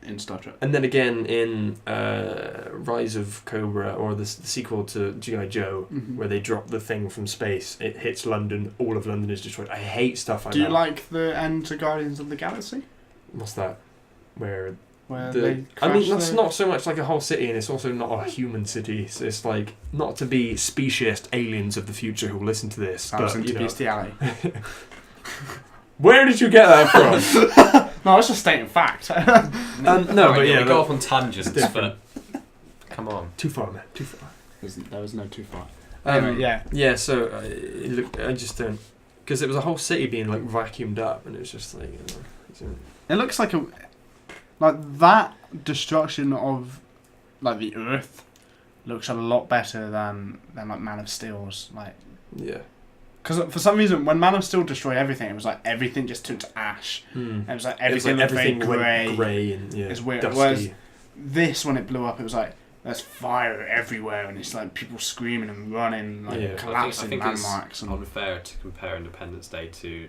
in Star Trek. And then again in Rise of Cobra or the sequel to G.I. Joe, Mhm. where they drop the thing from space, it hits London, all of London is destroyed. I hate stuff like Do you that. like the end to Guardians of the Galaxy? What's that? Where Where the, they I mean, crash that's the- not so much like a whole city, and it's also not a human city. So it's like not to be speciest aliens of the future who will listen to this. Sounds But into you know, bestiality. where did you get that from? No, it's just stating fact. No, Alright, but yeah, we go off on tangents, different. but come on. too far, man, too far. There was no too far. Um, Anyway, yeah. Yeah, so I just don't, because it was a whole city being like vacuumed up, and it was just like, It looks like that destruction of like the Earth looks a lot better than like Man of Steel's like. yeah. Because for some reason, when Man of Steel destroyed everything, it was like everything just turned to ash. Hmm. It was like It was everything, like looked everything very grey. went grey and yeah, It's weird. dusty. Whereas this, when it blew up, it was like there's fire everywhere, and it's like people screaming and running, like Yeah. collapsing I think landmarks. it's And unfair to compare Independence Day to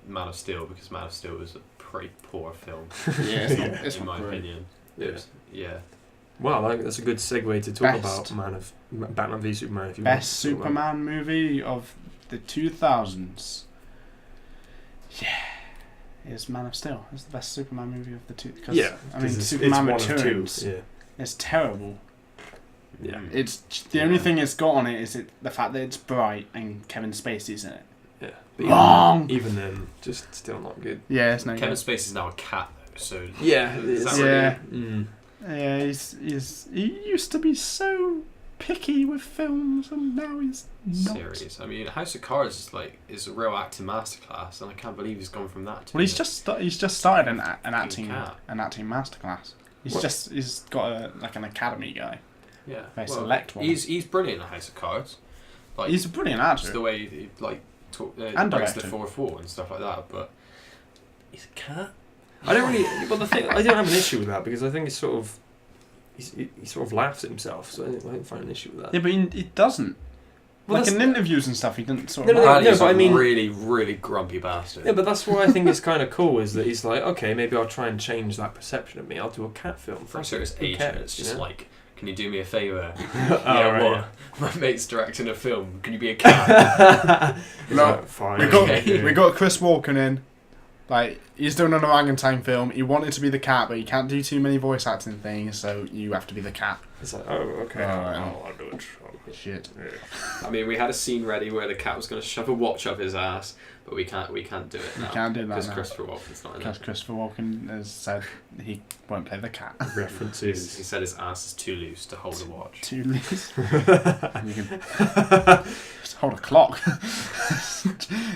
Man of Steel because Man of Steel was a pretty poor film, yeah, it's in not my great. opinion. Yeah. It was, yeah. Well, that's a good segue to talk Best. about Batman v Superman. If you Best want to talk about- Superman movie of the 2000s. Yeah, it's Man of Steel. It's the best Superman movie of the two. Cause, Yeah, I mean, 'cause it's Superman one of two, Returns. Yeah, It's terrible. yeah. Mm. It's the only thing it's got on it is the fact that it's bright and Kevin Spacey's in it. Yeah, but Wrong. even then, just still not good. Yeah, it's no Kevin good. Spacey's now a cat though, so Yeah, is that yeah. Mm. Yeah, he used to be so picky with films, and now he's not. Series. I mean, House of Cards is a real acting masterclass, and I can't believe he's gone from that to Well, he's just started an acting cat. masterclass. What? He's got an academy guy. Yeah, Very select one. He's brilliant in House of Cards. Like, He's a brilliant just actor. the way he And breaks the director. 4-4 and stuff like that. But he's a cat. I don't really. Well, the thing I don't have an issue with that because I think it's sort of. He sort of laughs at himself, so I don't find an issue with that. Yeah, but he doesn't. Well, in interviews and stuff, he didn't sort of. No, laugh. He's but I mean- a really, really grumpy bastard. Yeah, but that's what I think is kind of cool is that he's like, okay, maybe I'll try and change that perception of me. I'll do a cat film. For sure, his Who agent, cares, it's just you know? like, can you do me a favour? Oh, yeah, right, what? yeah. My mate's directing a film. Can you be a cat? He's No, like, fine. Okay. we got Chris Walken in. Like, he's doing an orangutan film. He wanted to be the cat, but he can't do too many voice acting things, so you have to be the cat. It's like, oh, okay. Alright. I'll do it. Shit. Yeah. I mean, we had a scene ready where the cat was going to shove a watch up his ass, but we can't do it You now. can't do that Because now. Christopher Walken's not in Because it. Christopher Walken has said he won't play the cat. He References. said his ass is too loose to hold a watch. Too loose. You can just hold a clock.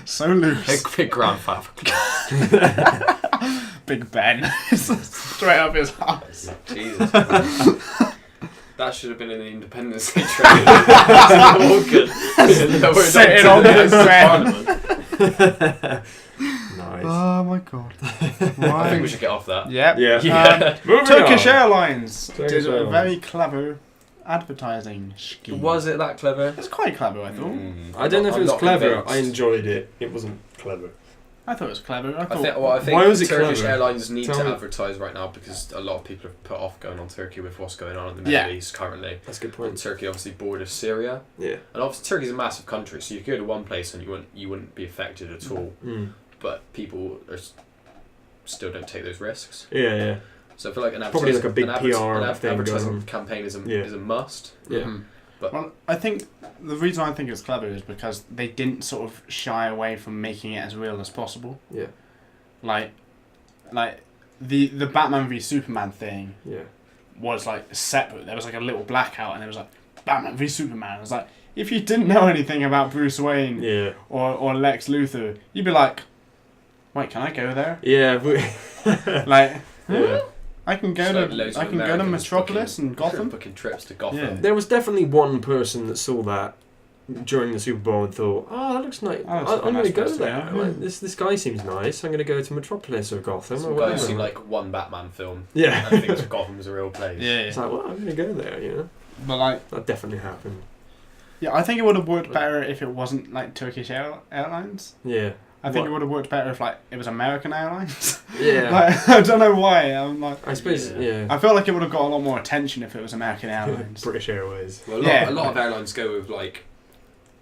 So loose. Big grandfather clock. Big Ben. Straight up his ass. Jesus. That should have been an Independence Day trailer. Walken. Sitting on the Parliament. Nice. Oh my god. I think we should get off that. Yep. Yeah. Yeah. Moving Turkish on. Airlines Turkish did a Airlines. very clever advertising scheme. Was it that clever? It's quite clever, I thought. I don't know if it I'm was not clever. convinced. I enjoyed it. It wasn't clever. I thought it was clever. I I think Why was it Turkish clever? Airlines need Tell to me. advertise right now because a lot of people have put off going on Turkey with what's going on in the Middle Yeah. East currently. That's a good And point. Turkey obviously borders Syria, Yeah. and obviously Turkey's a massive country, so you could go to one place and you wouldn't be affected at all. Mm. But people still don't take those risks. Yeah, yeah. So I feel like Probably like a big an PR thing advertising going on. campaign is a Yeah. must. Yeah. Mhm. But- well, I think the reason I think it's clever is because they didn't sort of shy away from making it as real as possible. Yeah. Like the Batman v Superman thing Yeah. was like separate. There was like a little blackout, and it was like Batman v Superman. It was like if you didn't know anything about Bruce Wayne Yeah. or Lex Luthor, you'd be like, "Wait, can I go there?" Yeah. Like, Yeah. I can go Just like to loads of I can go to Americans Metropolis and Gotham. booking trips to Gotham. Yeah. There was definitely one person that saw that during the Super Bowl and thought, "Oh, that looks nice. That looks like a I'm going nice to go place to there. go." Like, this guy seems nice. I'm going to go to Metropolis or Gotham or Some whatever." guys seen like one Batman film Yeah. and thinks Gotham's a real place. It's like, well, I'm going to go there. You know, But like, that definitely happened. yeah, I think it would have worked better if it wasn't like Turkish Airlines. Yeah. I think What? it would have worked better if like it was American Airlines. Yeah. Like, I don't know why. I'm like, I suppose. Yeah. I feel like it would have got a lot more attention if it was American Airlines. British Airways. Well, Yeah. a lot of airlines go with like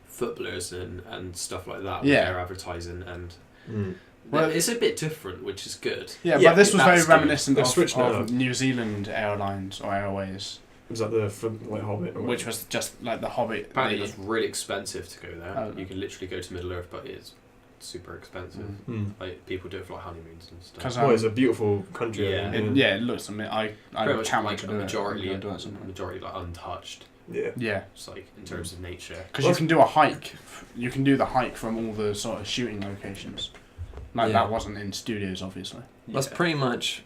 footballers and stuff like that. Yeah. With their advertising and Mm. Well, it's a bit different, which is good. Yeah, Yeah, but this was that's very good. reminiscent They've of, switched it up. of New Zealand Airlines or Airways, Was that the like Hobbit? Or which was just like the Hobbit. Apparently, the- it's really expensive to go there. Oh. You can literally go to Middle Earth, but it's super expensive. Mm. Like people do it for like honeymoons and stuff. 'Cause, Well, it's a beautiful country. Yeah. I think, it looks. I mean, I Pretty much can't wait like to a do majority, it. Do it sometime. majority like untouched. Yeah. Yeah, Just like in terms of nature. because you can do a hike. You can do the hike from all the sort of shooting locations. Like Yeah. that wasn't in studios, obviously. That's Yeah. pretty much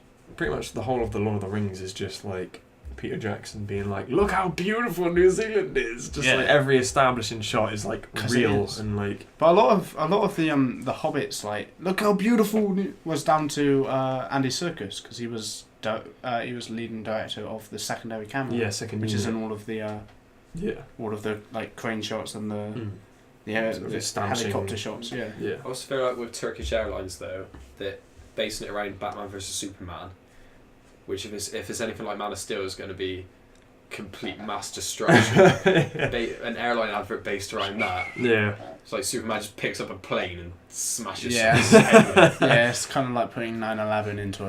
the whole of the Lord of the Rings is just like Peter Jackson being like, "Look how beautiful New Zealand is." Just Yeah. like every establishing shot is like 'Cause it real is. and like But a lot of the Hobbits, like, look how beautiful was down to Andy Serkis, because he was leading director of the secondary camera, second which is unit. in all of the like crane shots and the Sort of the establishing- helicopter shots. Yeah. Yeah. I also feel like with Turkish Airlines though, that basing it around Batman versus Superman, which if it's anything like Man of Steel is going to be complete mass destruction. An airline advert based around that. Yeah. It's like Superman just picks up a plane and smashes Yeah. someone's head with it. Yeah, it's kind of like putting 9/11 into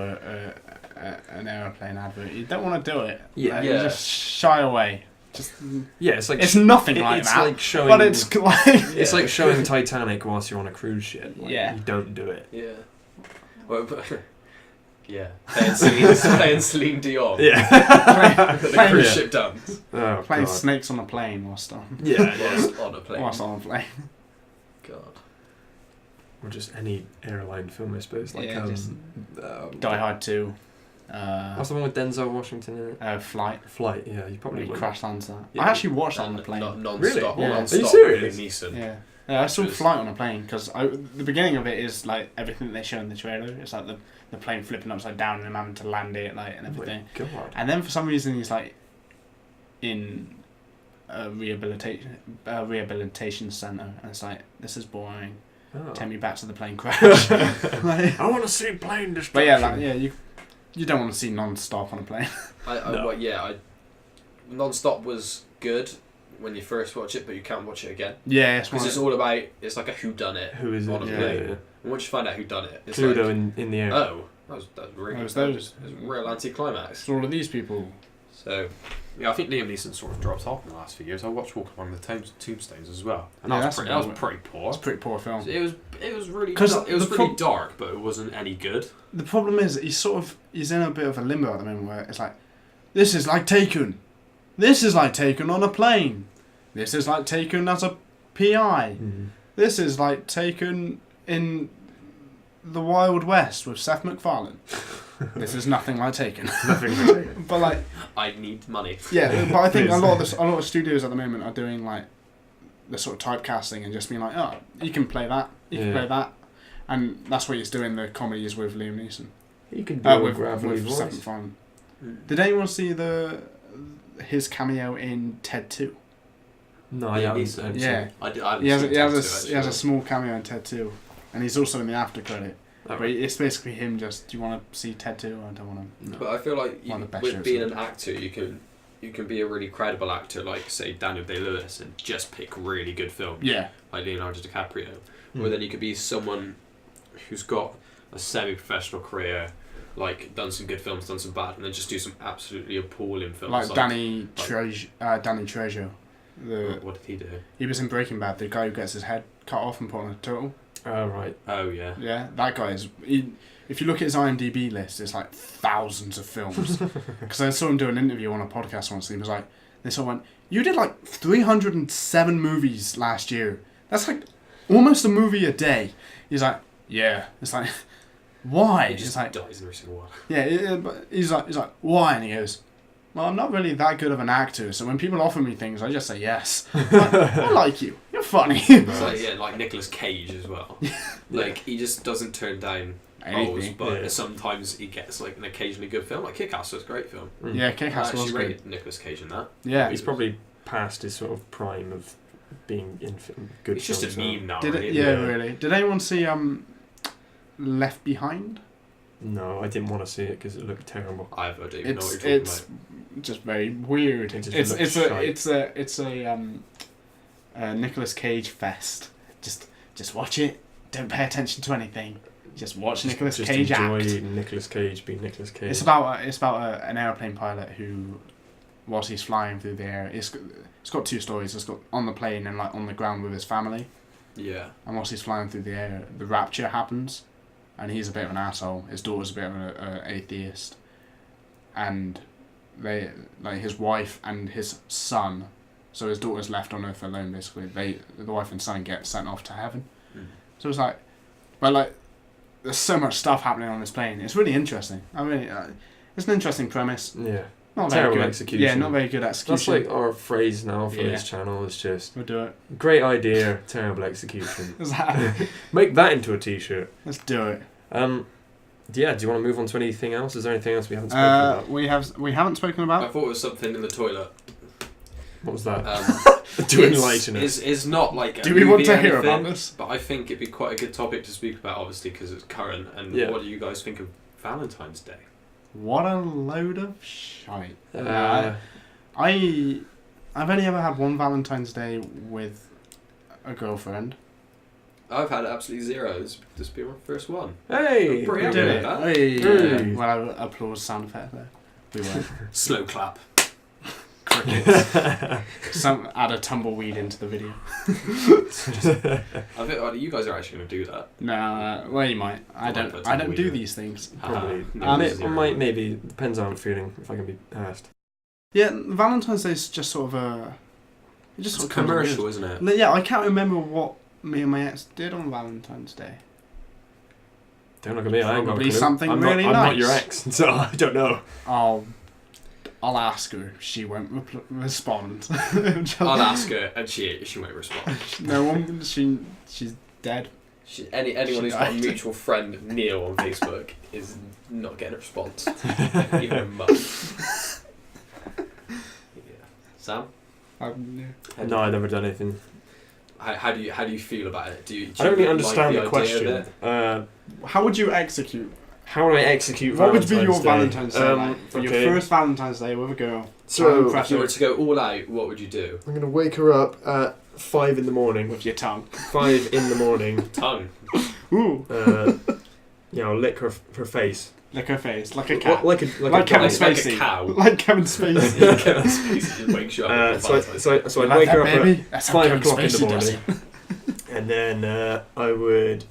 an airplane advert. You don't want to do it. Yeah. Like, Yeah. You just shy away. Just Yeah, it's like it's nothing like it's that. like showing but it's like it's like showing Titanic whilst you're on a cruise ship. Like, Yeah. You don't do it. Yeah. Well, but Yeah, playing Celine Dion. Yeah. The cruise ship dance. Oh, Playing God. snakes on a plane whilst on. Yeah. Whilst on a plane. Whilst on a plane. God. Or just any airline film, I suppose. Like, Yeah, just um, Die Hard 2. what's the one with Denzel Washington in it? Flight. Flight, yeah, you probably He would. crash lands that. Yeah. I actually watched that on the plane. Non-stop. Really? Yeah. Non-stop Are you serious? with Liam Neeson. Yeah, I saw Which was- Flight on a plane because the beginning of it is like everything they show in the trailer. It's like the plane flipping upside down and him having to land it like and Oh my everything. God. And then for some reason he's like in a rehabilitation center, and it's like, this is boring. Oh. Take me back to the plane crash. Like, I want to see plane destruction. but yeah, like, yeah, you don't want to see non-stop on a plane. Non-stop was good when you first watch it, but you can't watch it again Yeah, it's because it's all about. It's like a whodunit. Who is it? On a Yeah, plane. yeah. And once you find out who done it, it's Cluedo like, in the air. oh, that was really. It was that those. was a real anticlimax. all of these people. So Yeah, I think Liam Neeson sort of dropped off in the last few years. I watched Walk Along the Tombstones as well, and Yeah, that that's was a pretty, good pretty poor. It's a pretty poor film. It was really 'Cause it was the really dark, but it wasn't any good. The problem is he's in a bit of a limbo at the moment where it's like, this is like Taken. This is like Taken on a plane. This is like Taken as a PI. Mm. This is like Taken in the Wild West with Seth MacFarlane. This is nothing like Taken. Nothing to take. But like, I need money. yeah, but I think a Please. lot of studios at the moment are doing like the sort of typecasting and just being like, oh, you can play that, you can Yeah. play that, and that's what he's doing the comedies with Liam Neeson. You can do a With gravelly Seth voice. MacFarlane. Mm. Did anyone see his cameo in Ted 2? No, I Liam haven't. Neeson. Yeah. I haven't He has seen he has Ted 2, he has a actually. small cameo in Ted 2, and he's also in the after credit. Oh, But it's basically him just, do you want to see Ted 2 or I don't want to? no. But I feel like One of the best with shows being ever. an actor, you can be a really credible actor, like say Daniel Day-Lewis, and just pick really good films, Yeah. like Leonardo DiCaprio. Mm. Or then you could be someone who's got a semi-professional career, like done some good films, done some bad, and then just do some absolutely appalling films. Like Danny Trejo. What did he do? He was in Breaking Bad, the guy who gets his head cut off and put on a turtle. Oh, right. Oh yeah. Yeah, that guy is. If you look at his IMDb list, it's like thousands of films. Because I saw him do an interview on a podcast once, and he was like, they sort of went, "You did like 307 movies last year. That's like almost a movie a day." He's like, "Yeah." It's like, why? He It's just like, dies in every single one. yeah. But he's like, why? And he goes, "Well, I'm not really that good of an actor, so when people offer me things, I just say yes. Like, I like you. You're funny." It's like like Nicolas Cage as well. Like he just doesn't turn down roles, Anything. but Yeah. sometimes he gets like an occasionally good film. Like Kick-Ass was a great film. Mm. Yeah, I Kick-Ass was actually good. rated Nicolas Cage in that. Yeah. He's probably past his sort of prime of being in good It's just a films now. meme now. Did it? really, Yeah, isn't it? really. Did anyone see Left Behind? No, I didn't want to see it because it looked terrible. I don't even know what It's you're talking about. just very weird. It just It's looks it's shite. it's a Nicolas Cage fest. Just watch it. Don't pay attention to anything. Just watch Nicolas Just Cage enjoy act. Nicolas Cage being Nicolas Cage. It's about an airplane pilot who, whilst he's flying through the air, it's got two stories. It's got on the plane and like on the ground with his family. Yeah. And whilst he's flying through the air, the rapture happens, and he's a bit of an asshole. His daughter's a bit of an atheist, and they like his wife and his son. So his daughter's left on Earth alone. Basically, the wife and son get sent off to heaven. Mm. So it's like, but like, there's so much stuff happening on this plane. It's really interesting. I mean, it's an interesting premise. Yeah. Not Terrible very good execution. Yeah, not very good execution. That's like our phrase now for Yeah. this channel. It's just We'll do it. great idea, terrible execution. Is that- Make that into a t-shirt. Let's do it. Yeah, do you want to move on to anything else? Is there anything else we haven't spoken about? We haven't spoken I about. thought it was something in the toilet. What was that? Do enlighten us. It's not like a Do we want movie to or hear anything, about this? But I think it'd be quite a good topic to speak about, obviously, because it's current. And Yeah. what do you guys think of Valentine's Day? What a load of shite. Uh, I've only ever had one Valentine's Day with a girlfriend. I've had absolutely zero. This will be my first one. hey! Pretty we happy did with it. that. Hey. Hey. Well, applause sound effect there. We were. Slow clap. crickets. Add a tumbleweed into the video. I think you guys are actually going to do that. No, well you might. I don't do tumbleweed. these things. Probably. Um, maybe depends how I'm feeling if I can be asked. Yeah, Valentine's Day is just sort of a. It just It's sort of comes commercial, weird. isn't it? No, yeah, I can't remember what me and my ex did on Valentine's Day. Don't look at me. I ain't got a Probably clue. something I'm really not, I'm not nice. your ex, so I don't know. I'll ask her. She won't respond. I'll ask her, and she won't respond. No one. She's dead. Anyone who's got a died. mutual friend, Neil, on Facebook, is not getting a response. Even a mum. Sam? No, I've never done anything. How do you feel about it? Do you I don't really like understand the idea of question. it? How would you execute? How do I execute What would be your Valentine's Day? Valentine's Day like? For okay. your first Valentine's Day with a girl. So, If you were to go all out, what would you do? I'm going to wake her up at 5 in the morning. With your tongue. 5 in the morning. Tongue. Ooh. I'll lick her face. Lick her face. Like a cat. Like Like Kevin dog. Spacey. Like a cow. Like Kevin Spacey. Kevin Spacey just wakes you up. on So Valentine's Day. I'd Like wake that, her up baby? at That's how 5 Kevin o'clock in the Spacey does morning. And then I would...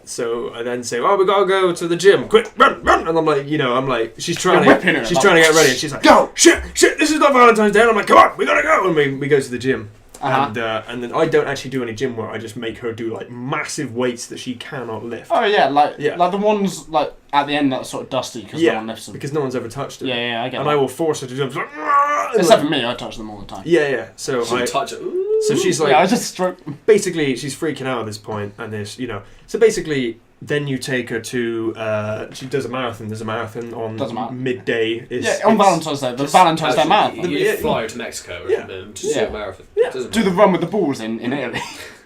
so I then say, we gotta go to the gym. Quick, run! And I'm like, she's trying You're whipping her, she's like, trying to get ready. And she's like, go! Shit, this is not Valentine's Day. And I'm like, come on, we gotta go. And we go to the gym. Uh-huh. And then I don't actually do any gym work. I just make her do like massive weights that she cannot lift. Oh yeah, like Yeah. the ones like at the end that are sort of dusty because no one lifts them. because no one's ever touched it. Yeah, I get And that. I will force her to do them. Like, and Except like- for me, I touch them all the time. Yeah. So She'll touch it. Ooh. So she's like, yeah, I just stroke. basically, she's freaking out at this point, and this, So basically, then you take her to. She does a marathon. There's a marathon Doesn't matter. on midday. On Valentine's Day, the Valentine's Day marathon. You fly her to Mexico or something to see a marathon. Yeah. Doesn't Do the matter. run with the balls in Italy.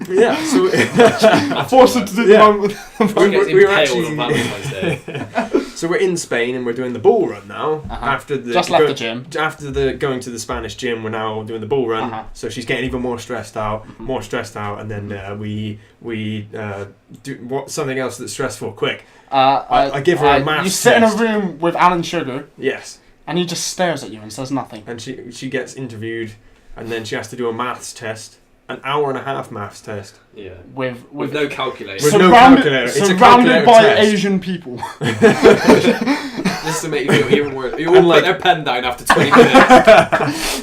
Yeah. So Force her to do the Yeah. run with the She gets we were impaled actually- on Valentine's Day. So we're in Spain and we're doing the bull run now. Uh-huh. After the Just left the gym. After the going to the Spanish gym, we're now doing the bull run. Uh-huh. So she's getting even more stressed out, and then we do something else that's stressful. Quick, I give her a maths You sit test. in a room with Alan Sugar, Yes, and he just stares at you and says nothing. and she gets interviewed, and then she has to do a maths test, an hour and a half maths test. Yeah. With With no calculator. With no calculator. It's a surrounded calculator by test. Asian people. Just to make you feel even worse. You all And, put like- their pen down after 20 minutes.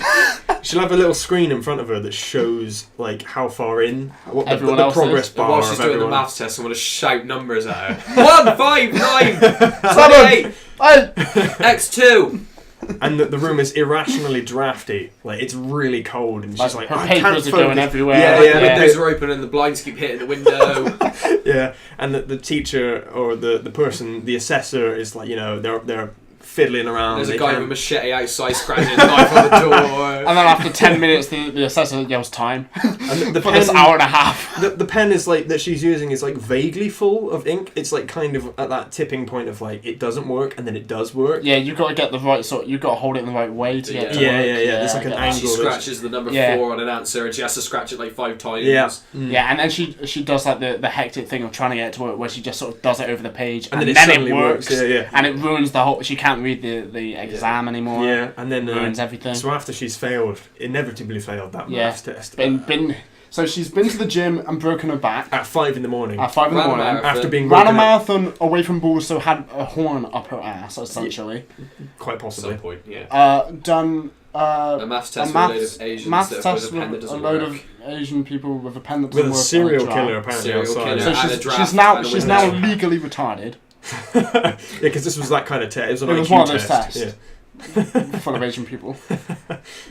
She'll have a little screen in front of her that shows like how far in what Everyone the else progress is. bar While she's of doing everyone. the maths test, I'm going to shout numbers at her. 1, 5, 9, 28, X2. And the room is irrationally drafty. Like it's really cold, and she's like, her I can't papers are going focus." everywhere. Yeah, The yeah, windows are open and the blinds keep hitting the window. yeah. And the teacher or the person, the assessor is like, they're fiddling around. There's a They guy with a can't- machete outside scratching his knife on the door. And then after 10 minutes, the assessor yells time. And the For this hour and a half. The pen is like that she's using is like vaguely full of ink. It's like kind of at that tipping point of like it doesn't work and then it does work. Yeah, you've got to get the right sort. You've got to hold it in the right way to get it to Yeah, work. yeah. There's like an I get angle. She scratches the number 4 on an answer and she has to scratch it like 5 times. Yeah. that. Yeah, and then she does like the hectic thing of trying to get it to work, where she just sort of does it over the page, And and then it then it suddenly works. works, yeah. And it ruins the whole. She can't read the exam anymore. Yeah, and then Ruins everything. So after she's inevitably failed that maths test. So she's been to the gym and broken her back At 5 in the morning. at 5 in the Ran a morning. marathon. After being Ran a woken up, marathon away from balls, so had a horn up her ass, essentially. quite At possibly. some point, yeah. Done A maths test with a load of Asians maths that test with a pen that with a doesn't load work. of Asian people with a pen that doesn't With a work. serial on a draft. killer apparently Serial outside. killer. So And a she's draft now and a she's now window. legally retarded. Yeah, because this was that kind of test. It was an It was IQ one of those test. tests. Yeah. Full of Asian people.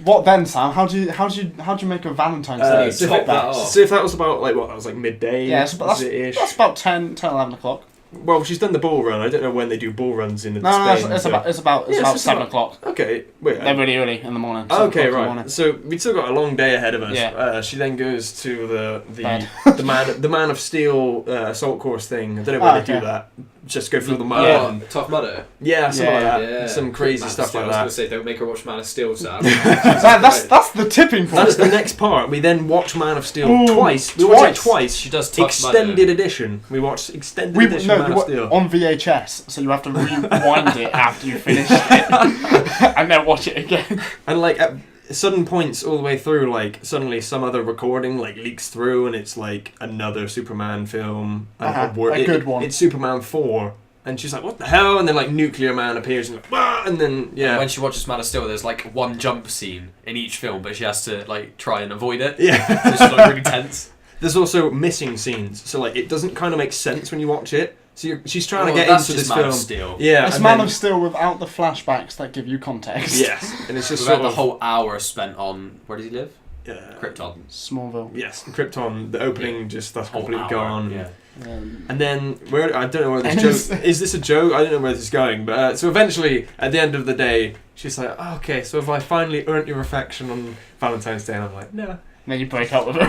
What then, Sam? How do you make a Valentine's Day? So, Top if that. so if that was about like what that was like midday. Yeah, so was it-ish? that's about 10, 11 o'clock. Well, she's done the bull run. I don't know when they do bull runs in No, Spain. it's so- about Yeah, it's 7 about- o'clock. Okay, wait. They're really early in the morning. 7 Okay, o'clock in the right. morning. So we've still got a long day ahead of us. Yeah. She then goes to Bed. the man of steel assault course thing. I don't know where they okay. do that, just go through the mud. Oh, And, Tough Mudder. yeah, something like that. Yeah. Some crazy Man of stuff Steel. like I that. was going to say, don't make her watch Man of Steel, Sam. That's the tipping point. That's the next part. We then watch Man of Steel Ooh, twice. We watch it twice. She does Tough Extended Mudder. edition. We watched extended edition Man of Steel. On VHS, so you have to rewind it after you finish it, and then watch it again. And like at sudden points all the way through, like suddenly some other recording like leaks through, and it's like another Superman film. And A good one. It's Superman 4. And she's like, what the hell? And then like Nuclear Man appears and like, "Wah!" And then And when she watches Man of Steel, there's like one jump scene in each film, but she has to like try and avoid it. Yeah. So it's like really tense. There's also missing scenes, so like it doesn't kind of make sense when you watch it. So she's trying to get that's into just this Man film. of Steel. Yeah, It's and Man then- of Steel without the flashbacks that give you context. Yes, and it's just Without sort the of whole hour spent on where does he live? Krypton. Smallville. Yes, Krypton. The opening just that's Whole completely hour, gone. Yeah. And then where I don't know where And this joke is. This a joke? I don't know where this is going. But so eventually, at the end of the day, she's like, oh, "Okay, so have I finally earned your affection on Valentine's Day?" And I'm like, "No." And then you break up with her.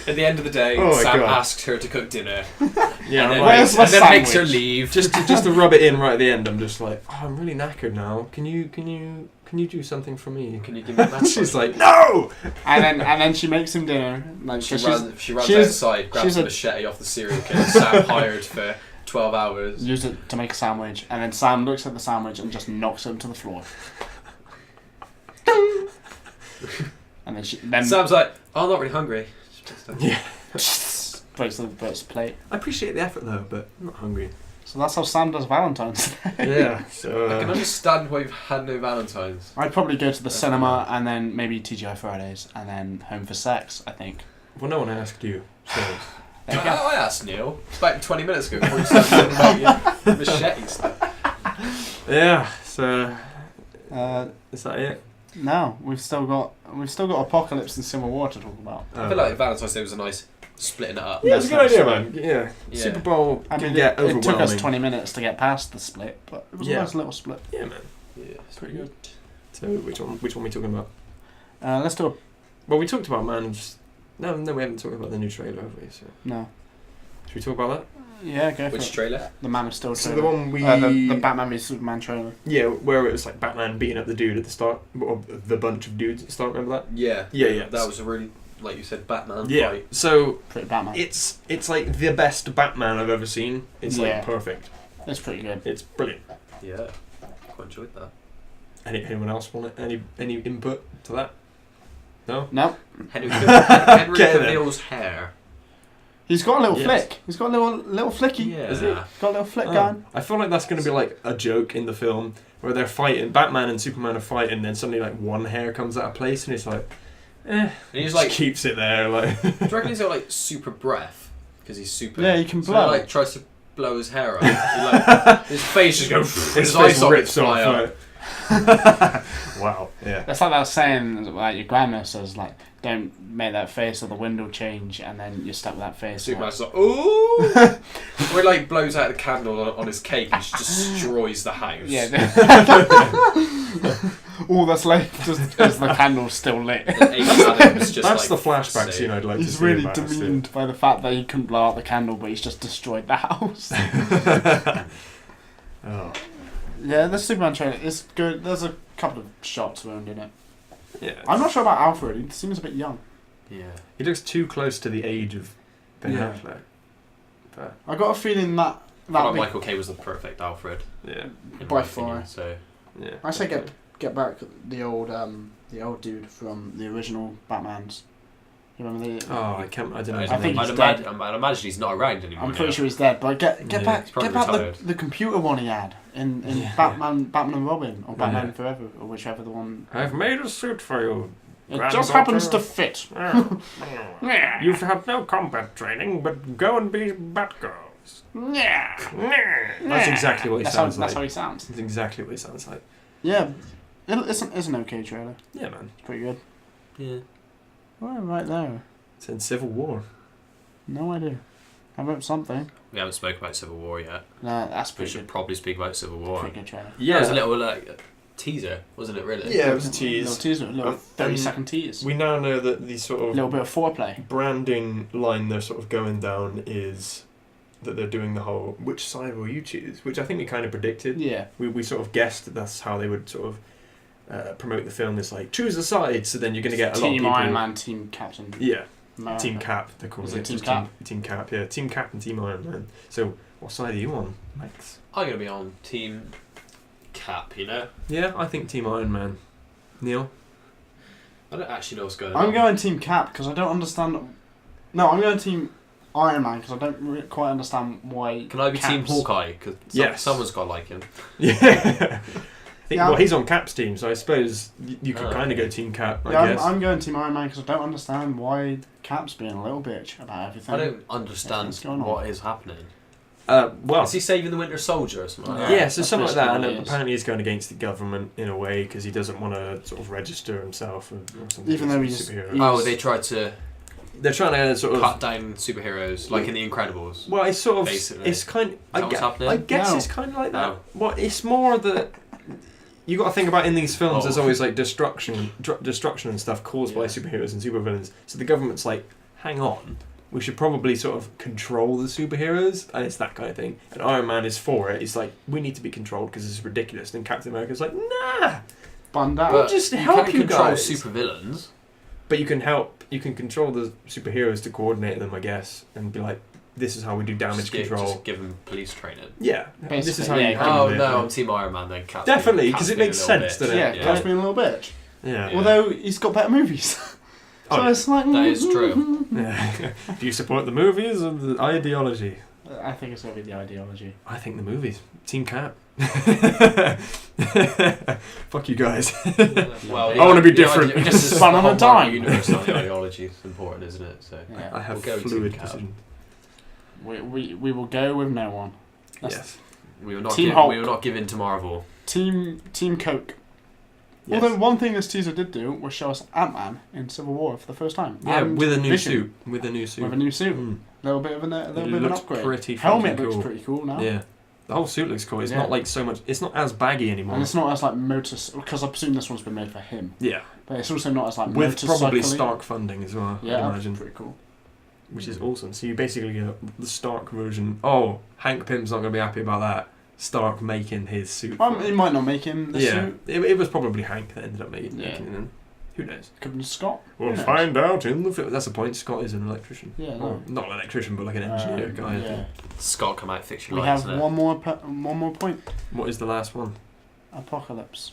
At the end of the day, Oh my Sam God. asks her to cook dinner. Yeah, and I'm then, like, Where's my and then makes her sandwich? leave. just to rub it in right at the end. I'm just like, "Oh, I'm really knackered now. Can you do something for me?" Can you give me that? She's like, "No." and then she makes him dinner. Like She she's- runs she's- outside, grabs she's a a- machete off the serial killer Sam hired for 12 hours. use it to make a sandwich, and then Sam looks at the sandwich and just knocks him to the floor. And then Sam's like, oh, I'm not really hungry. Yeah. breaks the plate. I appreciate the effort though, but I'm not hungry. So that's how Sam does Valentine's Day. Yeah. So. I can understand why you've had no Valentines. I'd probably go to the That's cinema and then maybe TGI Fridays and then home for sex, I think. Well, no one asked you. So. There you go. I asked Neil. It's about 20 minutes ago before you started talking about your machetes. Yeah. So. Uh, Is that it? no, we've still got Apocalypse and Civil War to talk about. I feel like Valentine's Day was a nice splitting it up. Yeah, it's a good That's idea, nice. man. Yeah. Yeah. Super Bowl I can mean, get it overwhelming. took us 20 minutes to get past the split, but it was Yeah. a nice little split. Yeah, man. Yeah, It's pretty good. So which one are we talking about? Let's do a Well, we talked about Man's. No, we haven't talked about the new trailer, have we? So no. should we talk about that? Yeah, go for Which it. trailer? The Man of Steel So trailer. the one we the Batman v Superman trailer. yeah, where it was like Batman beating up the dude at the start, or the bunch of dudes at the start. Remember that? Yeah. Yeah. That was a really, like you said, Batman Yeah. fight. So Pretty Batman. it's like the best Batman I've ever seen. It's Yeah. like perfect. It's pretty good. It's brilliant. Yeah. Quite enjoyed that. Anyone else want any input to that? No. No, Henry Okay, then. Cavill's hair. he's got a little Yes. flick. He's got a little flicky. Yeah. Is he? Got a little flick Oh. going. I feel like that's going to be like a joke in the film where they're fighting. Batman and Superman are fighting, and then suddenly like one hair comes out of place, and it's like, And he's just like, keeps it there. Like, do you reckon he's got like super breath? Because he's super. Yeah, he can So blow. he like tries to blow his hair out. He, like, his face just goes. His eye face sockets fly off. out. Wow. Yeah. That's like that saying, like your grandma says, like, don't make that face or the wind will change, and then you're stuck with that face. Superman's like, ooh! Or he like blows out the candle on his cake and just destroys the house. Yeah. All that's left is the candle still lit. And Amy Adams just, That's like, the flashback say- scene I'd like to He's see. really in Man of Steel. demeaned by the fact that he couldn't blow out the candle, but he's just destroyed the house. Oh. Yeah, the Superman trailer is good. There's a couple of shots ruined in it. Yeah. I'm not sure about Alfred. He seems a bit young. Yeah. He looks too close to the age of Ben Yeah. Affleck. But I got a feeling that I thought big- Michael Caine was the perfect Alfred. yeah. In By my far. opinion, so Yeah. I say get back the old dude from the original Batman's. You remember the? Oh, I can't. I don't know. I think he's I'd imagine he's not around anymore. I'm pretty now. sure he's dead, but get Yeah, back he's probably get back retired. the computer one he had in Yeah. Batman and Robin or Batman Yeah. Forever or whichever the one. I've made a suit for you. It Grand just Doctor. happens to fit. Yeah. You've had no combat training, but go and be Batgirls. Yeah. That's exactly what he That's sounds how, That's how like. he sounds. That's exactly what he sounds like. Yeah, it's an okay trailer. Yeah, man. It's pretty good. Yeah. Well, right there. It's in Civil War. No idea. I wrote something. We haven't spoken about Civil War yet. No, that's We pretty should good. probably speak about Civil War. Pretty good trailer. Yeah, it was a little teaser, wasn't it? Really? Yeah, it was a Little tease. teaser, a little 30-second tease. We now know that the sort A of little bit of foreplay. branding line they're sort of going down is that they're doing the whole which side will you choose, which I think we kind of predicted. Yeah. We sort of guessed that that's how they would sort of promote the film. It's like choose a side, so then you're going to get a lot of Team people. Iron Man, Team Captain. Yeah, America. Team Cap. They're calling Is it it Team just Cap? Team Cap. Yeah, Team Cap and Team Iron Man. So what side are you on, Max? I'm gonna be on Team Cap. You know, Yeah, I think Team Iron Man. Neil. I don't actually know what's going on. I'm going Team Cap because I don't understand. No, I'm going Team Iron Man because I don't quite understand why. Can I be Team Cap's- Hawkeye? Because Yes. someone's got to like him. Yeah. Yeah. Well, he's on Cap's team, so I suppose you could Oh, kind of okay. go Team Cap. I Yeah, guess. I'm going Team Iron Man because I don't understand why Cap's being a little bitch about everything. I don't understand What's going on? what is happening. Well, Is he saving the Winter Soldier or something? Like Yeah. yeah, so that's something like that, and basically what it is. apparently he's going against the government in a way because he doesn't want to sort of register himself or something. Even as though a he's- superhero. he- Oh, they tried to They're trying to sort of. cut down superheroes, like in The Incredibles. Well, it's sort of. Basically. It's kind. that what's happening? I guess No. it's kind of like that. No. Well, it's more that you got to think about in these films. Oh. There's always like destruction and stuff caused by Yeah. superheroes and supervillains. So the government's like, hang on, we should probably sort of control the superheroes, and it's that kind of thing. And Iron Man is for it. It's like we need to be controlled because it's ridiculous. And Captain America's like, nah, Bund out. But just you help can't you control guys. supervillains. but you can help. You can control the superheroes to coordinate them, I guess, and be like, this is how we do damage control. Just give them police training. Yeah, this is how Basically, you yeah. handle Oh it. no, I'm Team Iron Man then. Cap's Definitely, being- 'cause Cap's it being makes a little sense, bitch. doesn't it? Yeah, Cap's being a little bitch. Yeah. Yeah. Although he's got better movies. Oh, So yeah. it's like. That is true. Yeah. Do you support the movies or the ideology? I think it's going to be the ideology. I think the movies. Team Cap. Fuck you guys. Well, I wanna be different. Just Fun on a dime. Universe, not the ideology is important, isn't it? So Yeah. I have We'll go with fluid Team Cap. decision. We will go with no one. That's Yes. we were not Team giving, Hulk. we were not giving to Marvel. Team Coke. Yes. Although one thing this teaser did do was show us Ant-Man in Civil War for the first time. Yeah, And with a new Vision suit. With a new suit. With a new suit. Mm. Little bit of a little It bit of an looks upgrade. pretty Helmet fucking looks cool. pretty cool now. Yeah. The whole suit looks cool. It's Yeah. not like so much. It's not as baggy anymore. And it's not as like because I presume this one's been made for him. Yeah. But it's also not as like With probably motorcycle-y. Stark funding as well. Yeah, I that's imagine. pretty cool. Which is awesome. So you basically get the Stark version. Oh, Hank Pym's not going to be happy about that. Stark making his suit. He might not make him the Yeah, suit. it was probably Hank that ended up making Yeah. it. In. Who knows? Could be Scott. We'll Who knows? find out in the film. That's the point. Scott is an electrician. Yeah, Or no. not an electrician, but like an engineer guy. I yeah. think. Scott come out fix your We lights. have innit? one more point. What is the last one? Apocalypse.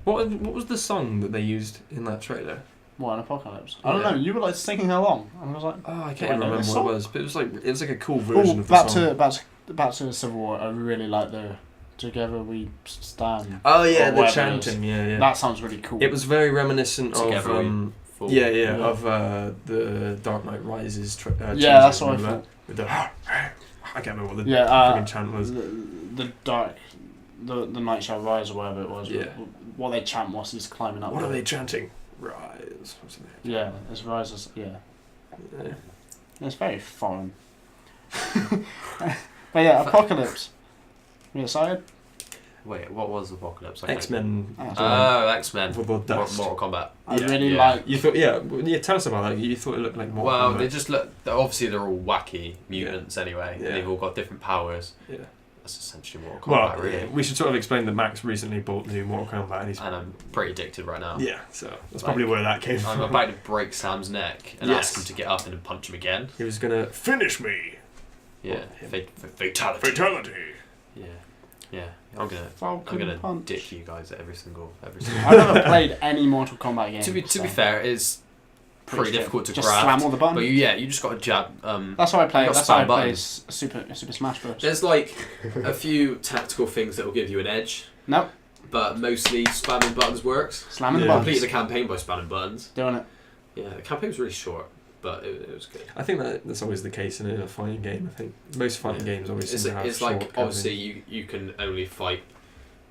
What was the song that they used in that trailer? What, an apocalypse? I don't Yeah. know. You were like singing along, and I was like, Oh, I Do can't I know remember this what song? it was, but it was like a cool version "Oh, of the song. back to Civil War." I really like the "Together We Stand." Oh yeah, or the whatever it chanting. Yeah, yeah. That sounds really cool. It was very reminiscent Together of we fall. yeah, Yeah. of the Dark Knight Rises. Yeah, that's what I remember thought. that? With the I can't remember what the Yeah, freaking chant was. the dark, the night shall rise or whatever it was. Yeah. What they chant whilst he's climbing up. What the- are they chanting? Rise. Or something. Yeah, it's rises. Yeah, Yeah. it's very foreign. But yeah, apocalypse. You excited? Wait, what was Apocalypse? I can't- X-Men. Ah. Oh, X-Men. With the dust. Mortal Kombat. I Yeah, really yeah. like. You thought, yeah, tell us about that. You thought it looked like more. Well, they just look. Obviously, they're all wacky mutants anyway. Yeah. And they've all got different powers. Yeah. That's essentially Mortal Well, Kombat, really. we should sort of explain that Max recently bought the new Mortal Kombat, and he's And I'm pretty addicted right now. yeah. So that's probably where that came I'm from. about to break Sam's neck and Yes. ask him to get up and then punch him again. He was gonna finish me. Yeah, Well, fatality. Fatality. Yeah, yeah. I'm Falcon gonna Punch. dick you guys at every single. I've never played any Mortal Kombat game. to be so fair, it's pretty difficult to just grab. slam all the buttons. But you just got to jab. That's how I play. you got That's how I spam play buttons. Super Smash Bros. There's like a few tactical things that will give you an edge, Nope, but mostly spamming buttons works. slamming Yeah. the Completed buttons. the campaign by spamming buttons. Doing it. Yeah, the campaign was really short, but it was good. I think that's always the case in a fighting game. I think most fighting games always It's, seem to have it's short like obviously campaigns. you can only fight